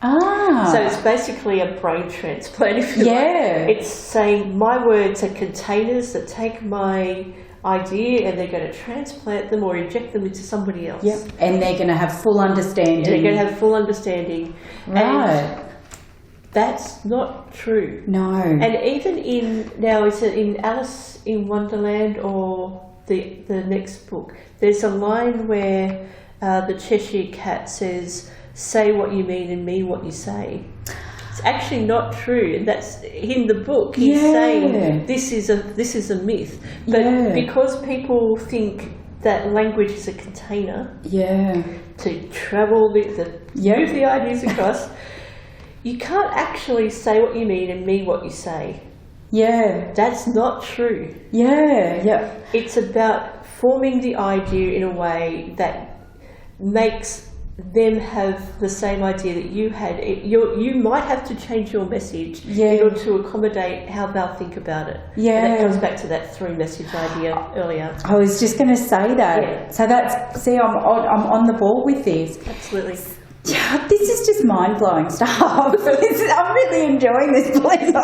So it's basically a brain transplant, if you like. It's saying my words are containers that take my idea and they're going to transplant them or inject them into somebody else. And they're going to have full understanding. And that's not true. No. And even is it in Alice in Wonderland or the next book, there's a line where the Cheshire Cat says, "Say what you mean and mean what you say." It's actually not true, and that's in the book. He's saying this is a myth, but because people think that language is a container to travel move the ideas across, you can't actually say what you mean and mean what you say. That's not true. It's about forming the idea in a way that makes them have the same idea that you had. You might have to change your message in order to accommodate how they'll think about it. And that comes back to that through message idea earlier. I was just going to say that. So I'm on the ball with this. Absolutely. Yeah, this is just mind-blowing stuff. I'm really enjoying this, Belinda.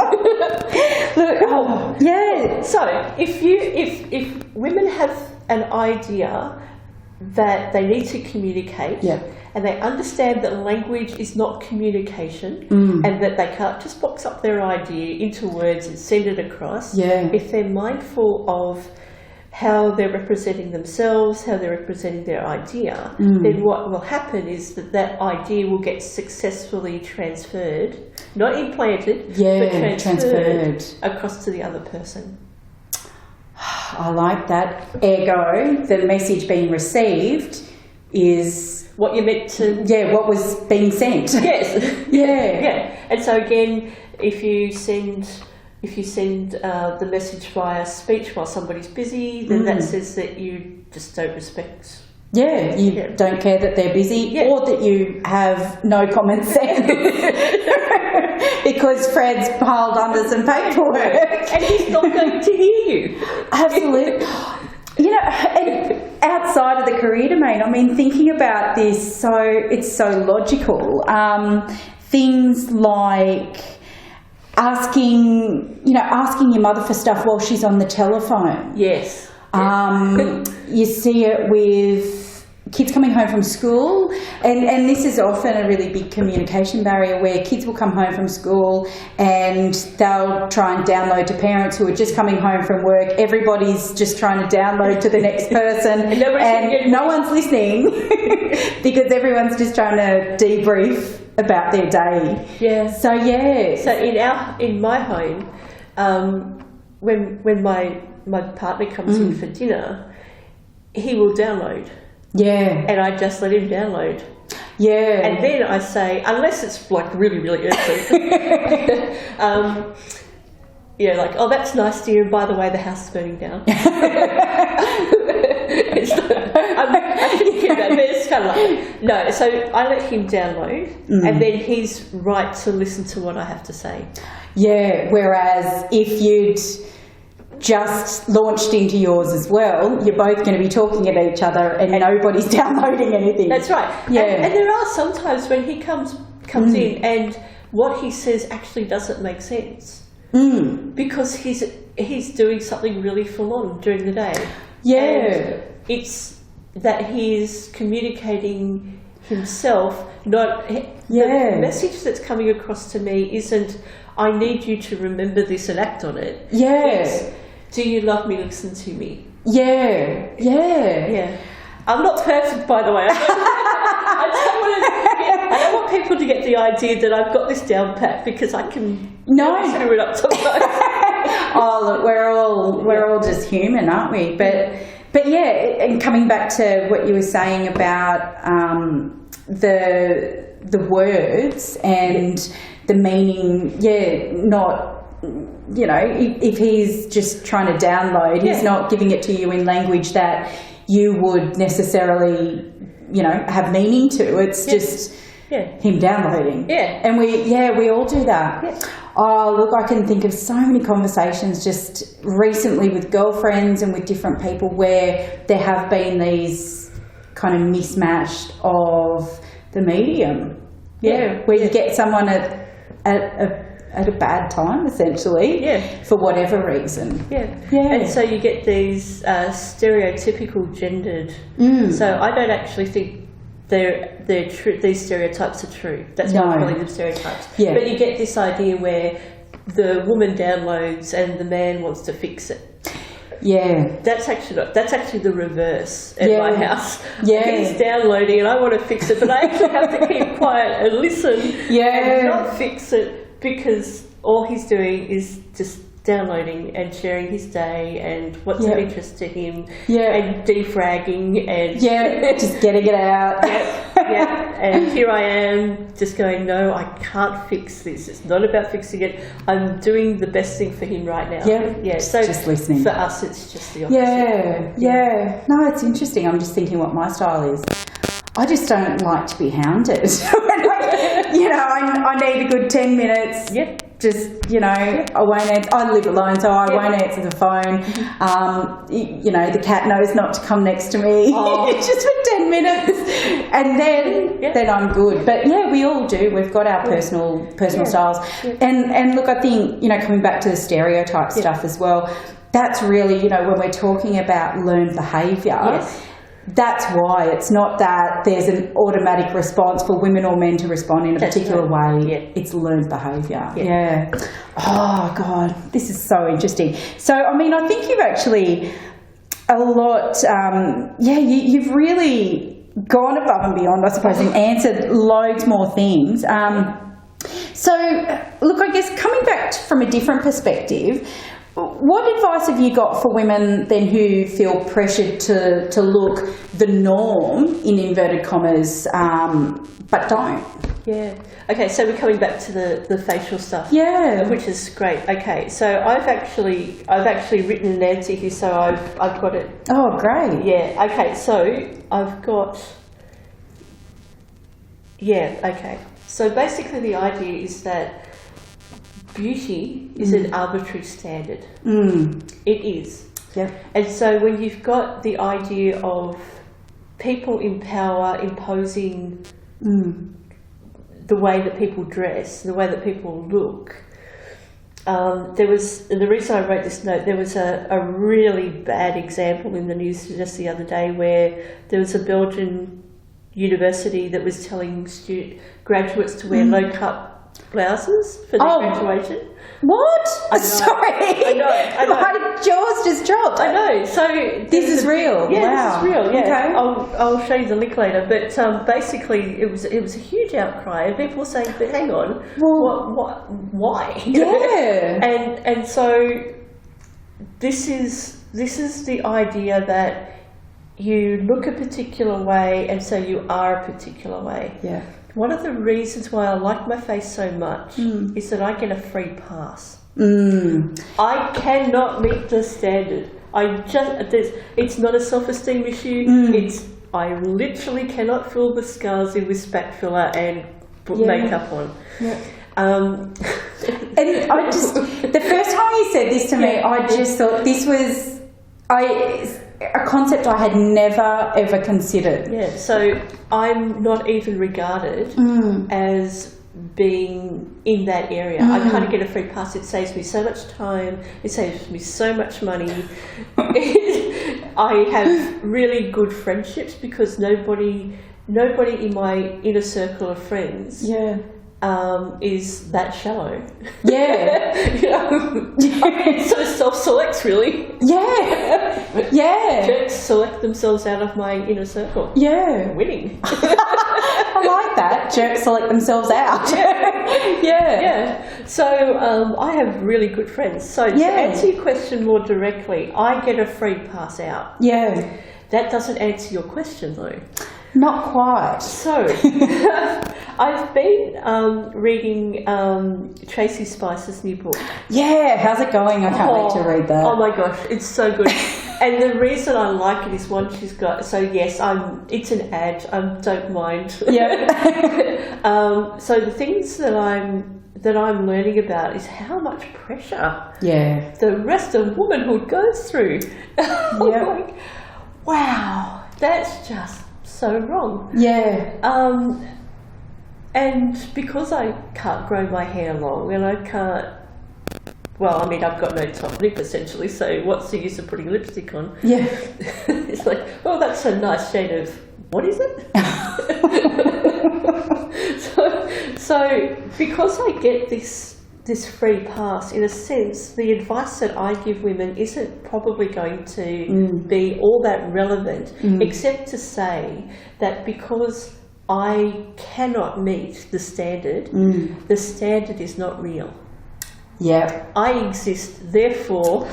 So if women have an idea that they need to communicate, and they understand that language is not communication, and that they can't just box up their idea into words and send it across, if they're mindful of how they're representing themselves, how they're representing their idea, then what will happen is that idea will get successfully transferred, not implanted, but transferred across to the other person. I like that. Ergo, the message being received is what you meant to... what was being sent. And so again, if you send the message via speech while somebody's busy, then that says that you just don't respect. You don't care that they're busy, or that you have no common sense because Fred's piled under some paperwork and he's not going to hear you. Absolutely. And outside of the career domain, I mean, thinking about this, it's so logical. Things like asking your mother for stuff while she's on the telephone. Yes. You see it with kids coming home from school, and this is often a really big communication barrier where kids will come home from school and they'll try and download to parents who are just coming home from work. Everybody's just trying to download to the next person and no one's listening because everyone's just trying to debrief about their day. Yeah. So in my home, when my partner comes in for dinner, he will download. Yeah. And I just let him download. Yeah. And then I say, unless it's like really, really urgent, like, oh, that's nice, dear, and by the way, the house is burning down. I shouldn't get that, but it's kind of like, no, so I let him download, and then he's right to listen to what I have to say. Yeah, whereas if you'd just launched into yours as well, you're both going to be talking at each other and nobody's downloading anything. That's right. Yeah. And there are sometimes when he comes in and what he says actually doesn't make sense because he's doing something really full on during the day. Yeah. And it's that he is communicating himself, not the message that's coming across to me isn't, I need you to remember this and act on it. Yeah. It's, do you love me? Listen to me. Yeah. Yeah. I'm not perfect, by the way. I don't want people to get the idea that I've got this down pat because I can screw it up sometimes. Oh, look, we're all just human, aren't we? But yeah, and coming back to what you were saying about the words and the meaning, not, if he's just trying to download, he's not giving it to you in language that you would necessarily, have meaning to. It's just him downloading. Yeah. And we all do that. Yeah. Oh, look, I can think of so many conversations just recently with girlfriends and with different people where there have been these kind of mismatched of the medium. Yeah. Where you get someone at a bad time, essentially, for whatever reason. Yeah. And so you get these stereotypical gendered. So I don't actually think they're true. These stereotypes are true. That's why I'm calling them stereotypes. Yeah. But you get this idea where the woman downloads and the man wants to fix it. Yeah. That's actually the reverse at my house. Yeah. He's downloading and I want to fix it, but I actually have to keep quiet and listen and not fix it because all he's doing is just downloading and sharing his day and what's of interest to him and defragging and just getting it out. And here I am just going, no, I can't fix this. It's not about fixing it. I'm doing the best thing for him right now. So just listening. For us, it's just the opposite. No, it's interesting. I'm just thinking what my style is. I just don't like to be hounded. I need a good 10 minutes. Yep. Just, I won't answer. I live alone, so I won't answer the phone. The cat knows not to come next to me just for 10 minutes. And then I'm good. But we all do. We've got our personal styles. Yeah. And look, I think, coming back to the stereotype stuff as well, that's really, when we're talking about learned behaviour, that's why it's not that there's an automatic response for women or men to respond in a particular way. Yeah. It's learned behaviour. Yeah. Oh, God, this is so interesting. So, I think you've actually a lot, you've really gone above and beyond, I suppose, and answered loads more things. So, look, I guess coming back from a different perspective, what advice have you got for women then who feel pressured to look the norm, in inverted commas, but don't? Yeah. Okay, so we're coming back to the facial stuff. Yeah. Which is great. Okay, so I've actually written an answer here, so I've got it. Oh, great. Yeah. Okay, so I've got. Yeah. Okay. So basically, the idea is that beauty is an arbitrary standard. It is. Yeah. And so when you've got the idea of people in power imposing the way that people dress, the way that people look, there was, and the reason I wrote this note, there was a really bad example in the news just the other day where there was a Belgian university that was telling graduates to wear low-cut blouses for their graduation. What? I know. Sorry. I know. My jaws just dropped. I know. So this is real. Yeah, wow. this is real. Yeah. Okay. I'll show you the link later. But basically, it was a huge outcry, and people were saying, "But hang on, what? Why?" Yeah. and so this is the idea that you look a particular way, and so you are a particular way. Yeah. One of the reasons why I like my face so much is that I get a free pass. I cannot meet the standard. It's not a self-esteem issue. I literally cannot fill the scars in with spatula and put makeup on. Yeah. And I just, the first time you said this to me, I just thought this was a concept I had never ever considered. Yeah, so I'm not even regarded as being in that area. I kind of get a free pass. It saves me so much time. It saves me so much money. I have really good friendships because nobody in my inner circle of friends is that shallow. Yeah. It sort of self-selects, really. Yeah. Yeah. Jerks select themselves out of my inner circle. Yeah. Winning. I like that. Jerks select themselves out. Yeah. So I have really good friends. So to answer your question more directly, I get a free pass out. Yeah. That doesn't answer your question though. Not quite. So, I've been reading Tracy Spicer's new book. Yeah, how's it going? I can't wait to read that. Oh my gosh, it's so good. And the reason I like it is one, she's got, so yes, it's an ad, don't mind. Yeah. So the things that I'm learning about is how much pressure the rest of womanhood goes through. I'm like, wow, that's just so wrong. Yeah. And because I can't grow my hair long and I can't, well, I mean, I've got no top lip essentially, so what's the use of putting lipstick on? Yeah. It's like, well, that's a nice shade of, what is it? so because I get this free pass, in a sense, the advice that I give women isn't probably going to be all that relevant, except to say that because I cannot meet the standard is not real. Yeah. I exist, therefore,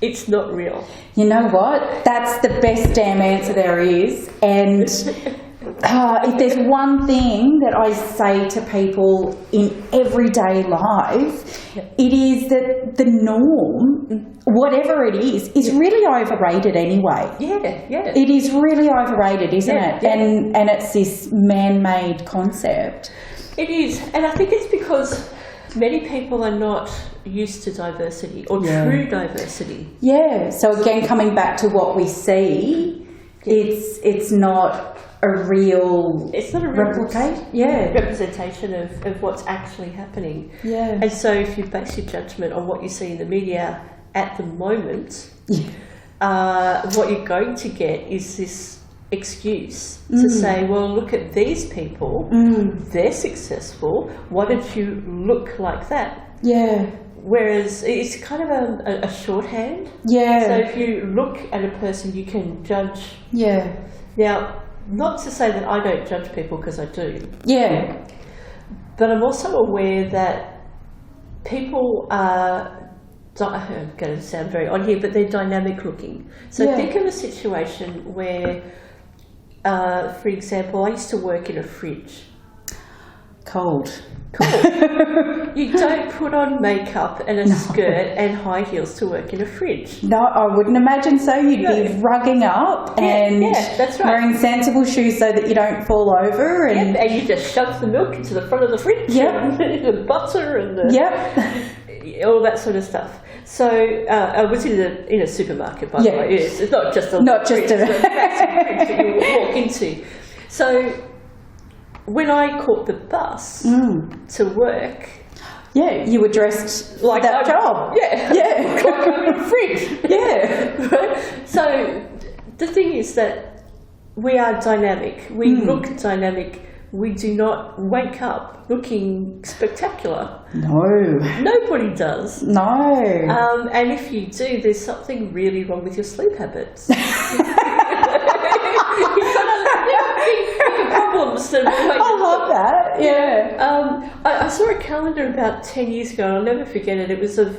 it's not real. You know what? That's the best damn answer there is. And if there's one thing that I say to people in everyday life, it is that the norm, whatever it is really overrated anyway. Yeah. It is really overrated, isn't it? Yeah. And it's this man-made concept. It is. And I think it's because many people are not used to diversity or true diversity. Yeah. So again, coming back to what we see, it's not a real representation of what's actually happening. Yeah. And so if you base your judgment on what you see in the media at the moment, what you're going to get is this excuse to say, well, look at these people, they're successful, why don't you look like that? Yeah. Whereas it's kind of a shorthand. Yeah. So if you look at a person, you can judge. Yeah. Now, not to say that I don't judge people, because I do. Yeah. But I'm also aware that people are, I'm going to sound very odd here, but they're dynamic looking. So think of a situation where, for example, I used to work in a fridge. Cold. You don't put on makeup and a skirt and high heels to work in a fridge. No, I wouldn't imagine so. You'd be rugging up and that's right. wearing sensible shoes so that you don't fall over. And and you just shove the milk into the front of the fridge. And the butter and all that sort of stuff. So I was in a supermarket, by the way. It's not just a fridge that you walk into. So when I caught the bus to work, Yeah, you were dressed like that job. Yeah. Yeah. Like I'm in a fridge. Yeah. Right? So the thing is that we are dynamic. We look dynamic. We do not wake up looking spectacular. No. Nobody does. No. And if you do, there's something really wrong with your sleep habits. You've got bigger problems than I love that. Yeah. I saw a calendar about 10 years ago, and I'll never forget it. It was of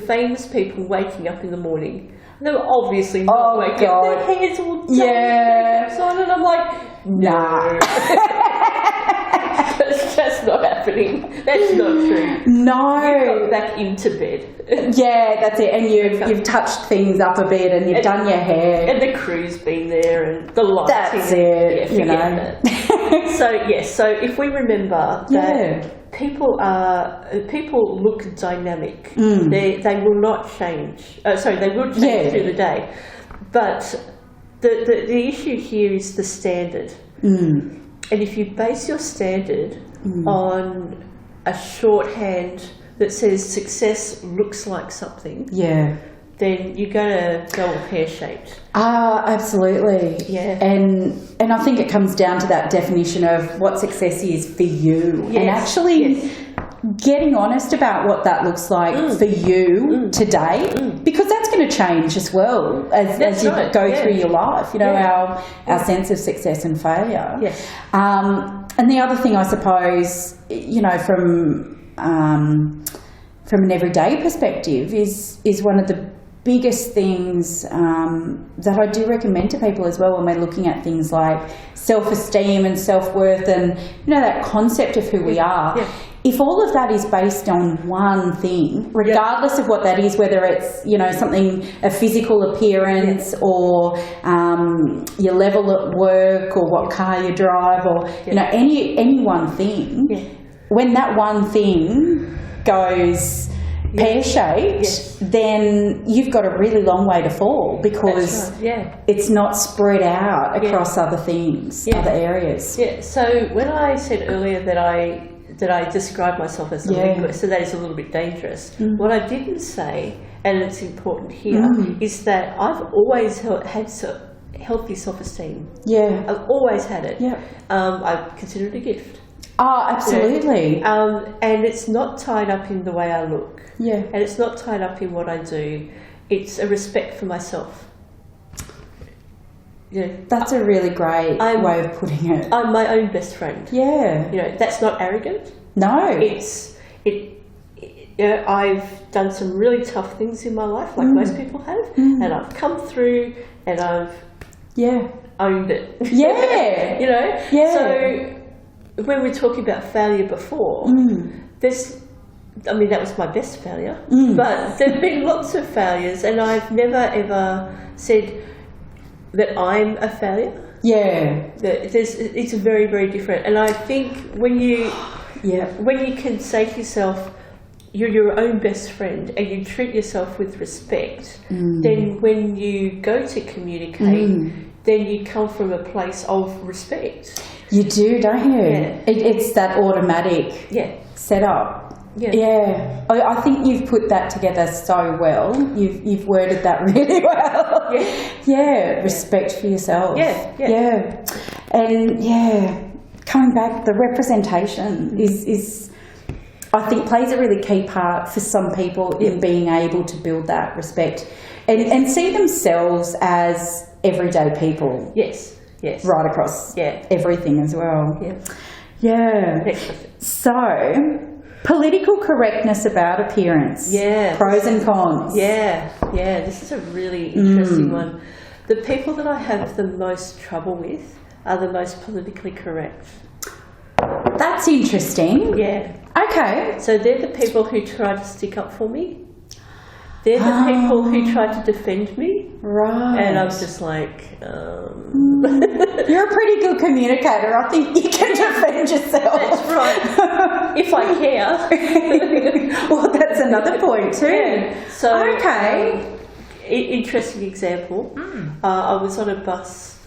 famous people waking up in the morning. And they were obviously not waking up. Their hair's all done. Yeah. On, and I'm like, nah. That's just not happening. That's not true. No. You've got back into bed. Yeah, that's it. And you've touched things up a bit, and you've done your hair. And the crew's been there, and the lighting. That's it. Yeah, forget that. So if we remember that people look dynamic. They will not change. They will change through the day, but the issue here is the standard. And if you base your standard on a shorthand that says success looks like something, then you're going to go pear-shaped. Absolutely. Yeah. And I think it comes down to that definition of what success is for you. Yes. And actually getting honest about what that looks like for you today, because that's going to change as well as you go through your life, our sense of success and failure. Yes. And the other thing, I suppose, from an everyday perspective is one of the biggest things that I do recommend to people as well when we're looking at things like self-esteem and self-worth and that concept of who we are. If all of that is based on one thing, regardless of what that is, whether it's something, a physical appearance or your level at work or what car you drive or any one thing, when that one thing goes pear-shaped, then you've got a really long way to fall because it's not spread out across other things, other areas. Yeah. So when I said earlier that I describe myself as a linguist, so that is a little bit dangerous. What I didn't say, and it's important here, is that I've always had healthy self-esteem. Yeah. I've always had it. Yeah. I consider it a gift. Oh, absolutely. And it's not tied up in the way I look. Yeah. And it's not tied up in what I do. It's a respect for myself. That's a really great way of putting it. I'm my own best friend. Yeah. That's not arrogant. No. I've done some really tough things in my life, like most people have, and I've come through and I've owned it. Yeah. So when we're talking about failure before, that was my best failure, but there have been lots of failures, and I've never ever said that I'm a failure. Yeah. It's very, very different. And I think when you can say to yourself, you're your own best friend and you treat yourself with respect, then when you go to communicate, then you come from a place of respect. You do, don't you? Yeah. It's that automatic setup. Yeah. I think you've put that together so well. You've worded that really well. Respect for yourself. And coming back, the representation is I think plays a really key part for some people in being able to build that respect and see themselves as everyday people. Yes. Right across everything as well. So, political correctness about appearance. Pros and cons. This is a really interesting one. The people that I have the most trouble with are the most politically correct. That's interesting. Okay. So they're the people who try to stick up for me. They're the people who try to defend me. Right. And I'm just like... You're a pretty good communicator. I think you can defend yourself. That's right. If I care. Well, that's another point too. So, interesting example. I was on a bus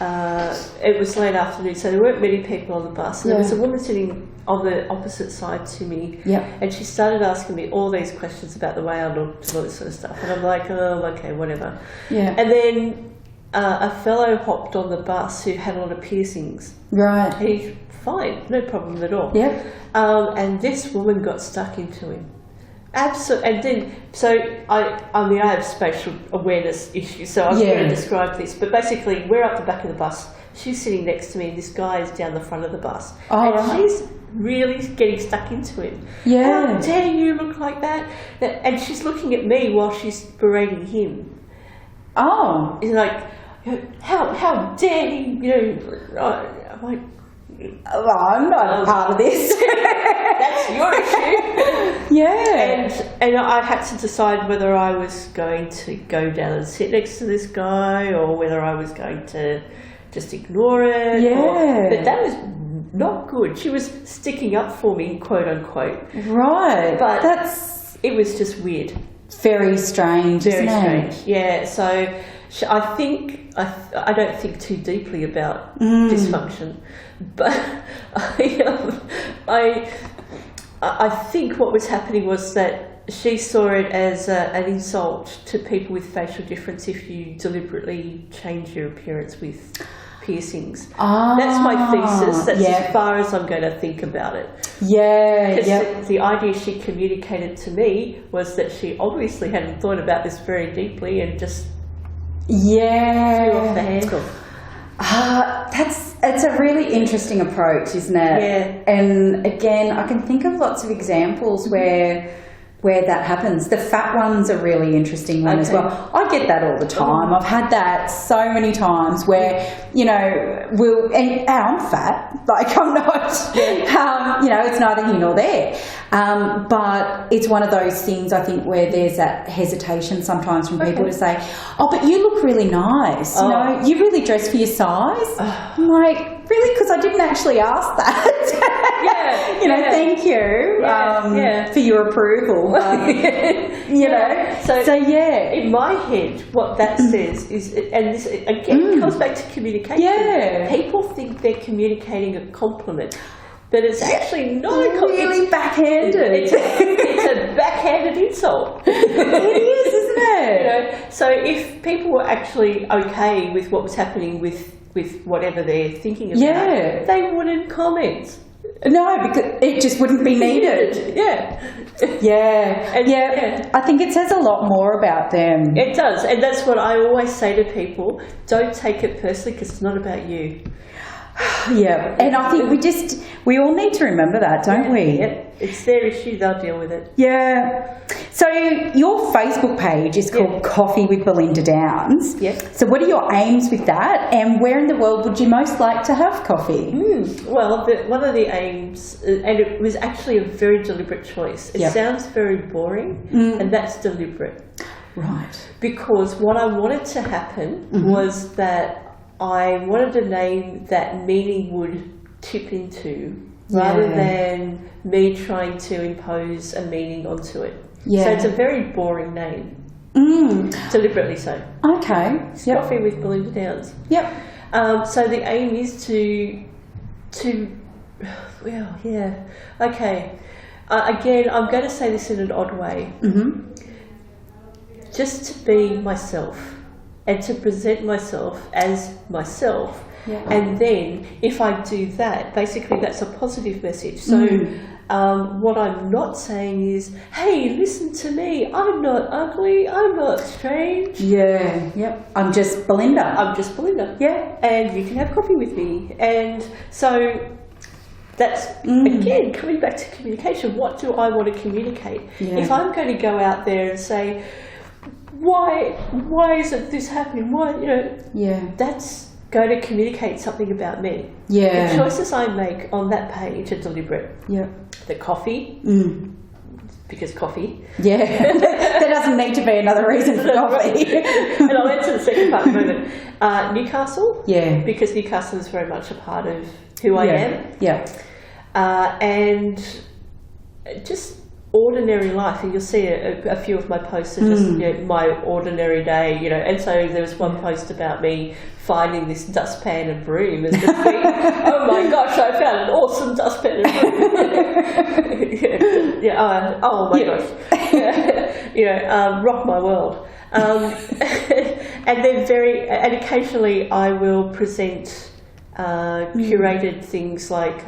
it was late afternoon, so there weren't many people on the bus. And there was a woman sitting on the opposite side to me, and she started asking me all these questions about the way I looked and all this sort of stuff. And I'm like, oh, okay, whatever. Yeah. And then a fellow hopped on the bus who had a lot of piercings. Right. He's fine, no problem at all. Yeah. And this woman got stuck into him. Absolutely. And then, so I have spatial awareness issues, so I'm going to describe this. But basically, we're up the back of the bus. She's sitting next to me, and this guy is down the front of the bus. Oh, and she's really getting stuck into him. Yeah. How dare you look like that? And she's looking at me while she's berating him. Oh. He's like, how dare he, I'm like, well, I'm not a part of this. That's your issue. Yeah. And I had to decide whether I was going to go down and sit next to this guy or whether I was going to just ignore it. Yeah. But that was not good. She was sticking up for me, quote unquote. Right. But it was just weird. Very strange. Very strange. Yeah. So I think I don't think too deeply about dysfunction, but I think what was happening was that she saw it as an insult to people with facial difference if you deliberately change your appearance with piercings. That's my thesis. That's as far as I'm going to think about it. Yeah. Because the idea she communicated to me was that she obviously hadn't thought about this very deeply and just flew off the handle. It's a really interesting approach, isn't it? Yeah. And again, I can think of lots of examples where that happens. The fat one's a really interesting one as well. I get that all the time. I've had that so many times where, and I'm fat, like I'm not, it's neither here nor there. But it's one of those things, I think, where there's that hesitation sometimes from people to say, oh, but you look really nice, you really dress for your size. I'm like, really? Because I didn't actually ask that. Thank you for your approval. So in my head, what that says is, and this again comes back to communication. Yeah. People think they're communicating a compliment, but it's actually not a compliment. Really backhanded. It's a backhanded insult. It is, isn't it? So if people were actually okay with what was happening with whatever they're thinking about, they wouldn't comment. No, because it just wouldn't be needed. I think it says a lot more about them. It does, and that's what I always say to people. Don't take it personally because it's not about you. Yeah, and I think we all need to remember that, don't we? Yep. It's their issue, they'll deal with it. Yeah. So your Facebook page is called Coffee with Belinda Downes. Yep. So what are your aims with that, and where in the world would you most like to have coffee? Well, one of the aims, and it was actually a very deliberate choice. It sounds very boring, and that's deliberate. Right. Because what I wanted to happen was that I wanted a name that meaning would tip into rather than me trying to impose a meaning onto it. Yeah. So it's a very boring name. Deliberately so. Okay. Coffee with Belinda Downes. Yep. So the aim is okay. Again, I'm going to say this in an odd way. Just to be myself. And to present myself as myself. Yeah. And then if I do that, basically that's a positive message. So what I'm not saying is, hey, listen to me. I'm not ugly. I'm not strange. Yeah. Yep. I'm just Belinda. Yeah. And you can have coffee with me. And so that's, again, coming back to communication. What do I want to communicate? Yeah. If I'm going to go out there and say, why isn't this happening? That's going to communicate something about me. Yeah. The choices I make on that page are deliberate. Yeah. The coffee, because coffee. Yeah. There doesn't need to be another reason for coffee. And I'll answer the second part in a moment. Newcastle. Yeah. Because Newcastle is very much a part of who I am. Yeah. And just ordinary life, and you'll see a few of my posts are just my ordinary day, and so there was one post about me finding this dustpan and broom and just being, oh my gosh, I found an awesome dustpan and broom. Oh my gosh, rock my world. And then and occasionally I will present curated things like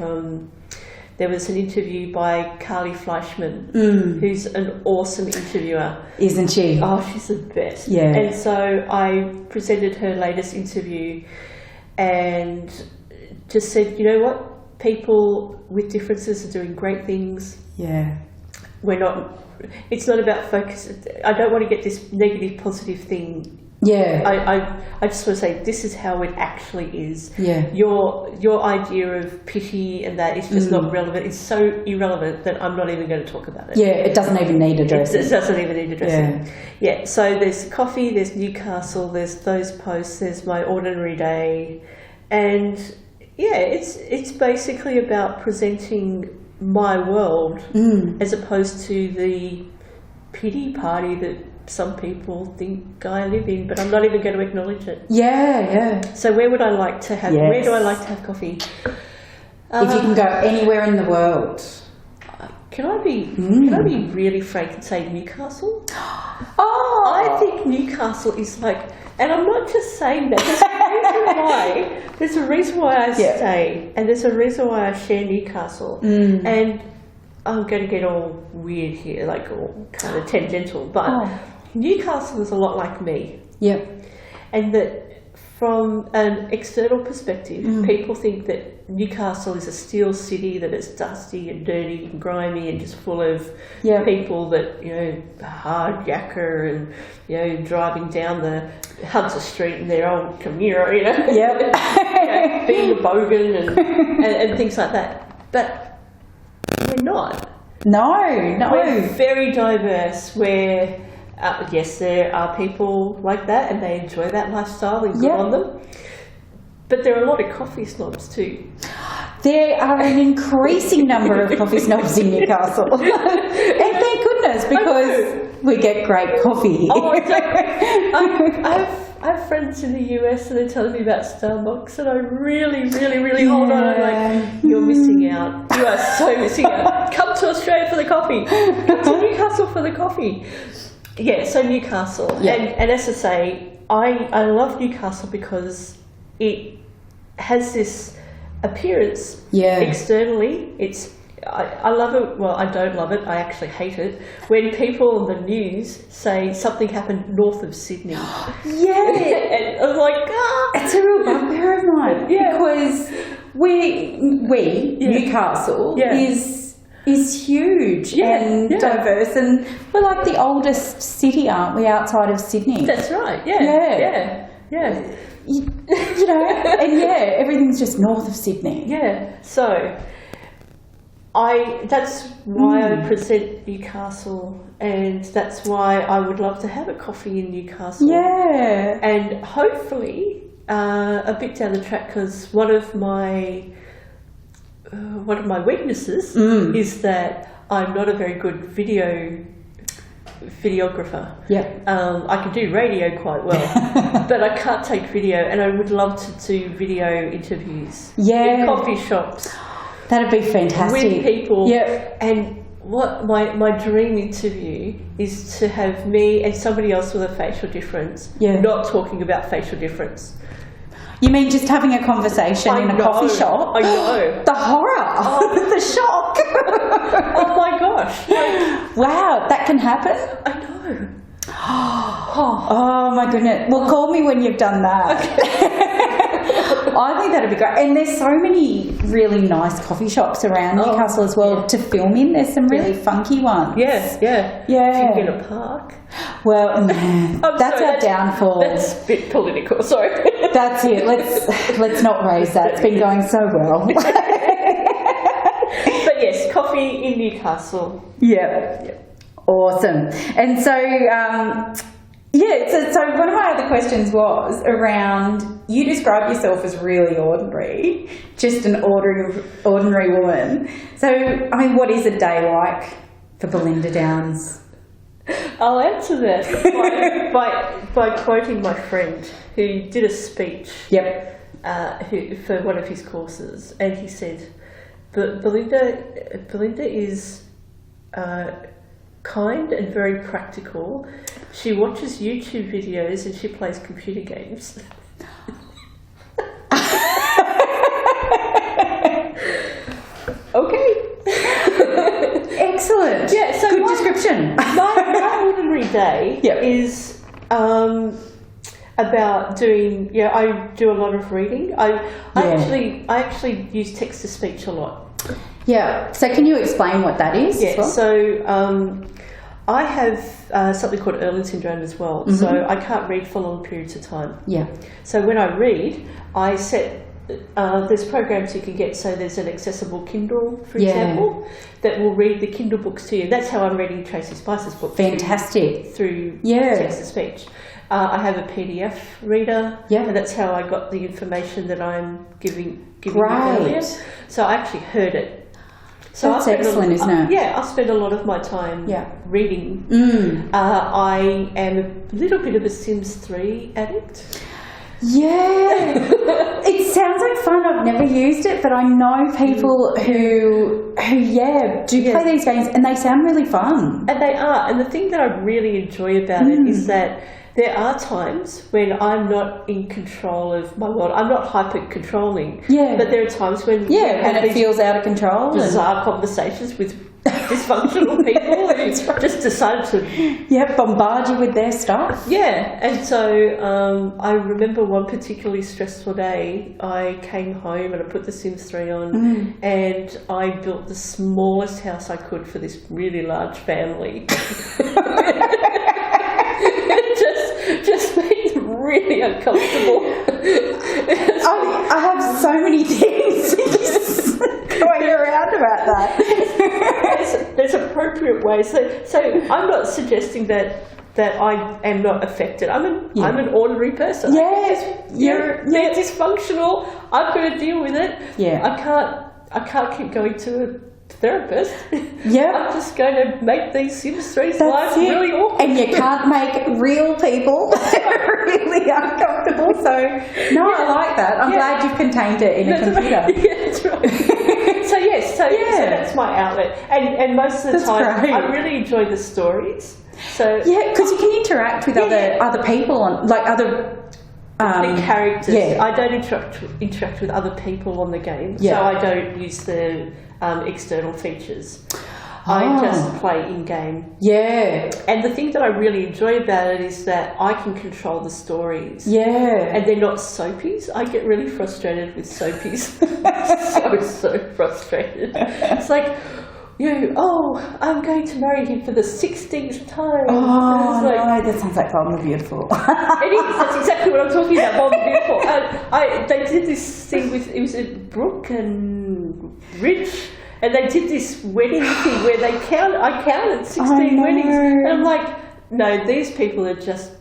there was an interview by Carly Fleischman, who's an awesome interviewer. Isn't she? Oh, she's the best. Yeah. And so I presented her latest interview and just said, you know what? People with differences are doing great things. Yeah. It's not about focus. I don't want to get this negative, positive thing. Yeah. I just want to say this is how it actually is. Yeah. Your idea of pity and that is just not relevant. It's so irrelevant that I'm not even going to talk about it. Yeah, it doesn't even need addressing. It doesn't even need addressing. Yeah, so there's coffee, there's Newcastle, there's those posts, there's my ordinary day. And yeah, it's basically about presenting my world as opposed to the pity party that some people think I live in, but I'm not even going to acknowledge it. Yeah. So where would I like to have? Yes. Where do I like to have coffee? If you can go anywhere in the world. Can I be really frank and say Newcastle? Oh, I think Newcastle is like, and I'm not just saying that. There's a reason why I stay, and there's a reason why I share Newcastle. And I'm going to get all weird here, like all kind of tangential, but Newcastle is a lot like me. Yep. And that from an external perspective, people think that Newcastle is a steel city, that it's dusty and dirty and grimy and just full of people that, hard yakka and, driving down the Hunter Street in their old Camaro, being a bogan and things like that. But we're not. No. We're very diverse. Where yes, there are people like that, and they enjoy that lifestyle and good on them. But there are a lot of coffee snobs too. There are an increasing number of coffee snobs in Newcastle, and thank goodness, because we get great coffee here. Oh, I have friends in the US and they're telling me about Starbucks, and I really hold on. I'm like, you're missing out. You are so missing out. Come to Australia for the coffee. Come to Newcastle for the coffee. Yeah, so Newcastle. And as I say, I love Newcastle because it has this appearance externally. I love it. Well, I don't love it. I actually hate it when people on the news say something happened north of Sydney. And I'm like, it's a real bugbear of mine. Because Newcastle is huge and diverse, and we're like the oldest city, aren't we, outside of Sydney? That's right. Everything's just north of Sydney. So that's why I present Newcastle, and that's why I would love to have a coffee in Newcastle. And hopefully a bit down the track, because one of my weaknesses is that I'm not a very good videographer. I can do radio quite well, but I can't take video, and I would love to do video interviews in coffee shops. That'd be fantastic. With people. And what my dream interview is to have me and somebody else with a facial difference not talking about facial difference. You mean just having a conversation in a coffee shop? I know. The horror. The shock. Oh my gosh. Wow, that can happen? I know. Oh my goodness. Well, call me when you've done that. I think that'd be great. And there's so many really nice coffee shops around Newcastle as well to film in. There's some really funky ones. If you can get a park. Well, man, that's our downfall. That's a bit political, sorry. That's it. Let's not raise that. It's been going so well. But yes, coffee in Newcastle. Awesome. And so, so one of my other questions was around, you describe yourself as really ordinary, just an ordinary woman. So, I mean, what is a day like for Belinda Downes? I'll answer that by quoting my friend who did a speech for one of his courses, and he said, Belinda is kind and very practical. She watches YouTube videos and she plays computer games. Okay. Excellent. Yeah, so good description. My ordinary day is about doing. Yeah, I do a lot of reading. I actually use text to speech a lot. Yeah. So can you explain what that is? Yeah. As well? So I have something called Erlen syndrome as well. Mm-hmm. So I can't read for long periods of time. Yeah. So when I read, I set. There's programs you can get, so there's an accessible Kindle, for example, that will read the Kindle books to you. That's how I'm reading Tracy Spicer's book. Fantastic. Through text-to-speech. I have a PDF reader, and that's how I got the information that I'm giving you earlier. So I actually heard it. So that's excellent, isn't it? Yeah, I spend a lot of my time reading. I am a little bit of a Sims 3 addict. Yeah, it sounds like fun. I've never used it, but I know people who do play these games, and they sound really fun. And they are. And the thing that I really enjoy about it is that there are times when I'm not in control of my world. I'm not hyper-controlling. Yeah. But there are times when and it feels out of control. Bizarre conversations with dysfunctional people who just decided to bombard you with their stuff. Yeah, and so I remember one particularly stressful day. I came home and I put The Sims 3 on, and I built the smallest house I could for this really large family. It just made them really uncomfortable. I have so many things going around about that. There's appropriate ways. So I'm not suggesting that I am not affected. I'm an ordinary person. They're dysfunctional. I've got to deal with it. I can't keep going to a therapist. I'm just going to make these Sims 3's lives really awkward. And you can't make real people really uncomfortable. So I like that. I'm glad you've contained it in a computer. Right. Yeah, that's right. So that's my outlet. And most of the time I really enjoy the stories. So because you can interact with other people on other the characters. I don't interact with other people on the game. So I don't use the external features. I just play in-game. Yeah. And the thing that I really enjoy about it is that I can control the stories. Yeah. And they're not soapies. I get really frustrated with soapies. so frustrated. It's like, I'm going to marry him for the 16th time. Oh, no, that sounds like Bold and Beautiful. It is. That's exactly what I'm talking about, Bold and Beautiful. They did this thing it was Brooke and Rich, and they did this wedding thing where I counted 16 weddings, and I'm like, no, these people are just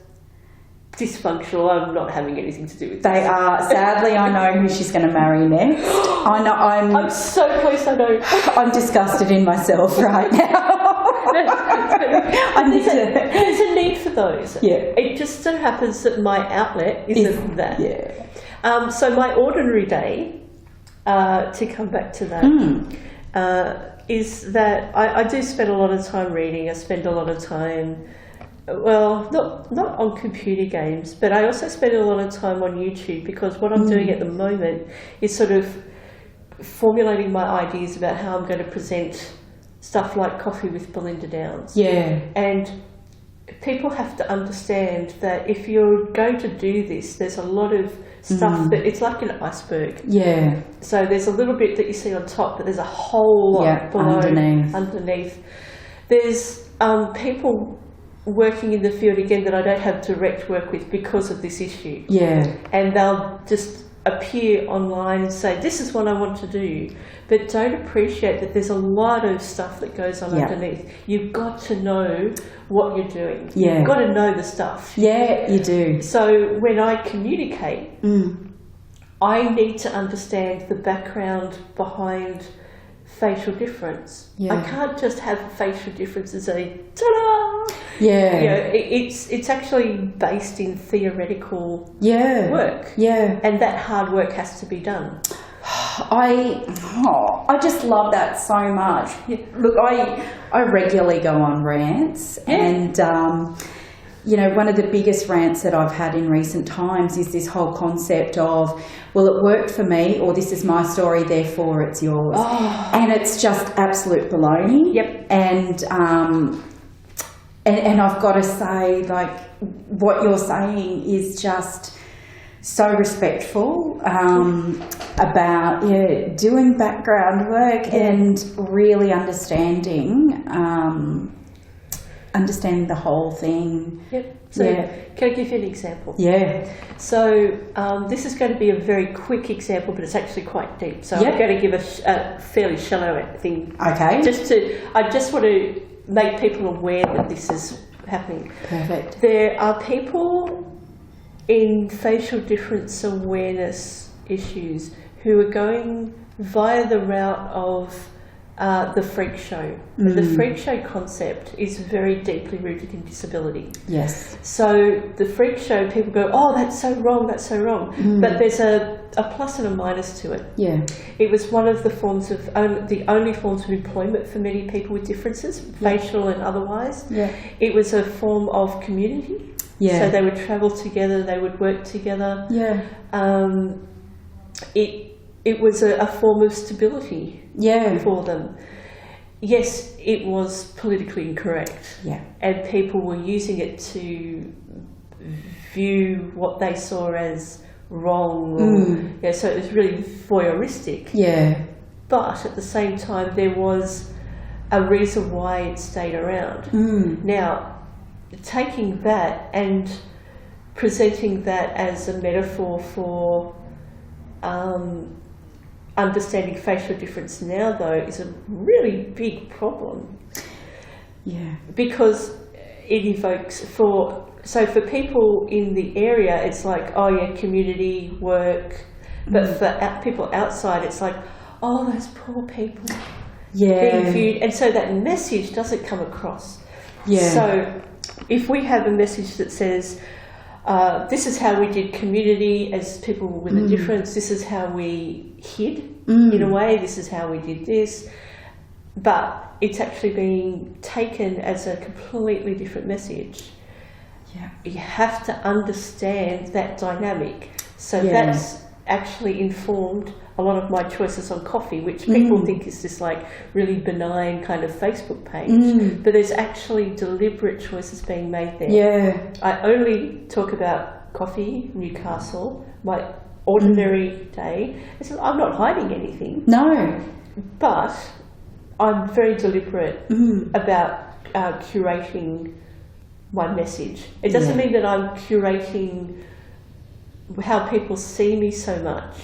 dysfunctional. I'm not having anything to do with this. They are. Sadly, I know who she's going to marry next. I know. I'm so pleased I know. I'm disgusted in myself right now. There's a need for those. Yeah. It just so happens that my outlet isn't that. Yeah. So my ordinary day, to come back to that, is that I do spend a lot of time reading. I spend a lot of time. Well, not on computer games, but I also spend a lot of time on YouTube, because what I'm doing at the moment is sort of formulating my ideas about how I'm going to present stuff like Coffee with Belinda Downes. Yeah. And people have to understand that if you're going to do this, there's a lot of stuff that it's like an iceberg. Yeah. So there's a little bit that you see on top, but there's a whole lot below, underneath. There's people working in the field again that I don't have direct work with because of this issue. Yeah. And they'll just appear online and say, this is what I want to do, but don't appreciate that there's a lot of stuff that goes on underneath. You've got to know what you're doing. Yeah. You've got to know the stuff. Yeah, you do. So when I communicate, I need to understand the background behind facial difference. Yeah. I can't just have a facial difference and say, ta-da! Yeah. You know, it's actually based in theoretical Yeah. work. Yeah. And that hard work has to be done. I just love that so much. Look, I regularly go on rants, and you know, one of the biggest rants that I've had in recent times is this whole concept of, well, it worked for me, or this is my story, therefore it's yours. And it's just absolute baloney. Yep. And I've got to say, like, what you're saying is just so respectful about doing background work and really understanding the whole thing. Yep. So can I give you an example? Yeah. So this is going to be a very quick example, but it's actually quite deep. So I'm going to give a fairly shallow thing. Okay. I just want to make people aware that this is happening. Perfect. There are people in facial difference awareness issues who are going via the route of the freak show. And the freak show concept is very deeply rooted in disability. Yes. So the freak show, people go, oh, that's so wrong, that's so wrong. But there's a plus and a minus to it. Yeah. It was one of the forms of, the only forms of employment for many people with differences, facial and otherwise. Yeah. It was a form of community. Yeah. So they would travel together, they would work together. Yeah. It was a form of stability for them. Yes, it was politically incorrect. Yeah. And people were using it to view what they saw as wrong. Or, so it was really voyeuristic. Yeah. But at the same time, there was a reason why it stayed around. Now, taking that and presenting that as a metaphor for understanding facial difference now, though, is a really big problem. Yeah. Because it evokes for people in the area, it's like, oh yeah, community, work. But for people outside, it's like, oh, those poor people being viewed. And so that message doesn't come across. Yeah. So if we have a message that says, this is how we did community as people with a difference, this is how we hid in a way, this is how we did this, but it's actually being taken as a completely different message. Yeah. You have to understand that dynamic. So that's actually informed a lot of my choices on coffee, which people think is this like really benign kind of Facebook page, but there's actually deliberate choices being made there. Yeah. I only talk about coffee, Newcastle, my ordinary day. So I'm not hiding anything. No. But I'm very deliberate about curating my message. It doesn't mean that I'm curating how people see me so much.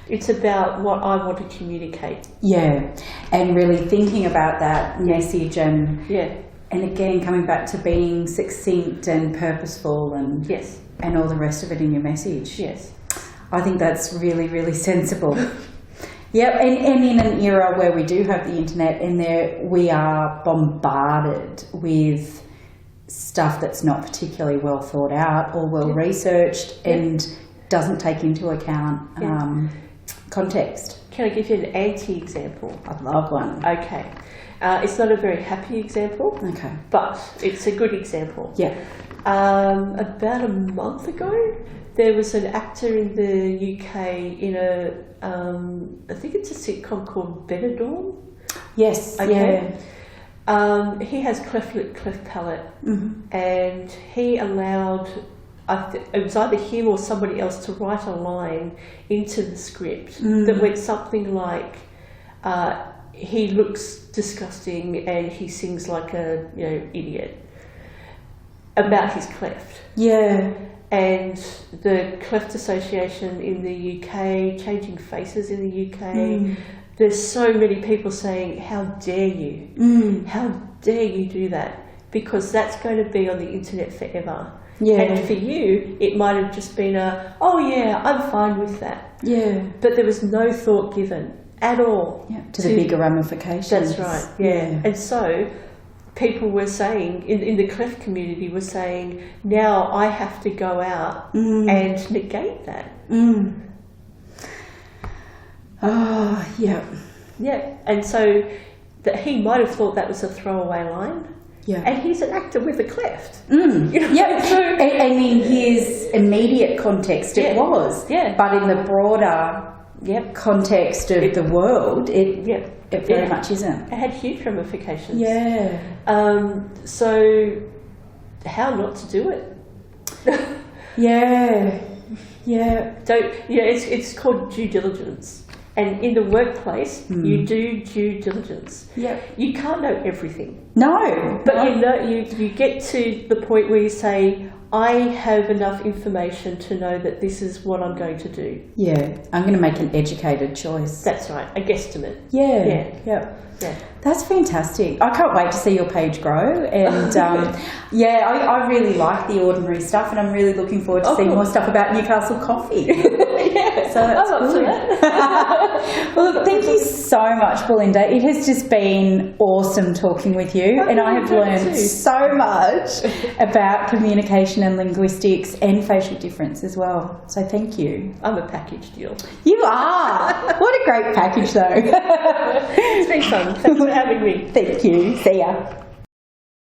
It's about what I want to communicate. Yeah, and really thinking about that message and again coming back to being succinct and purposeful and and all the rest of it in your message. Yes. I think that's really, really sensible. Yep, and in an era where we do have the internet and there we are bombarded with stuff that's not particularly well thought out or well researched and doesn't take into account context. Can I give you an anti-example? I'd love one. Okay. It's not a very happy example. Okay. But it's a good example. Yeah. About a month ago, there was an actor in the UK in I think it's a sitcom called Belinda Downes. Yes. Okay. Yeah. He has cleft lip, cleft palate, and he allowed, it was either him or somebody else to write a line into the script that went something like, he looks disgusting and he sings like a idiot, about his cleft. Yeah. And the Cleft Association in the UK, Changing Faces in the UK, there's so many people saying, how dare you? How dare you do that? Because that's going to be on the internet forever. Yeah. And for you, it might have just been oh yeah, I'm fine with that. Yeah. But there was no thought given at all. Yeah, to the bigger ramifications. That's right, yeah. And so people were saying, in the cleft community, were saying, now I have to go out and negate that. Oh, yeah. Yeah, and so that he might have thought that was a throwaway line. Yeah. And he's an actor with a cleft. You know? Yeah. So, and in his immediate context, it was. Yeah. But in the broader context of the world, it very much isn't. It had huge ramifications. Yeah. So, how not to do it? Yeah. Yeah. So, it's called due diligence. And in the workplace, you do due diligence. Yeah. You can't know everything. No. But you get to the point where you say, I have enough information to know that this is what I'm going to do. Yeah. I'm going to make an educated choice. That's right, a guesstimate. Yeah. That's fantastic. I can't wait to see your page grow. And I really like the ordinary stuff, and I'm really looking forward to seeing more stuff about Newcastle coffee. So that's I'm up for that. Well, look, thank you so much, Belinda. It has just been awesome talking with you, and I have learned so much about communication and linguistics and facial difference as well. So thank you. I'm a package deal. You are. What a great package, though. It's been fun. Thanks for having me. Thank you. See ya.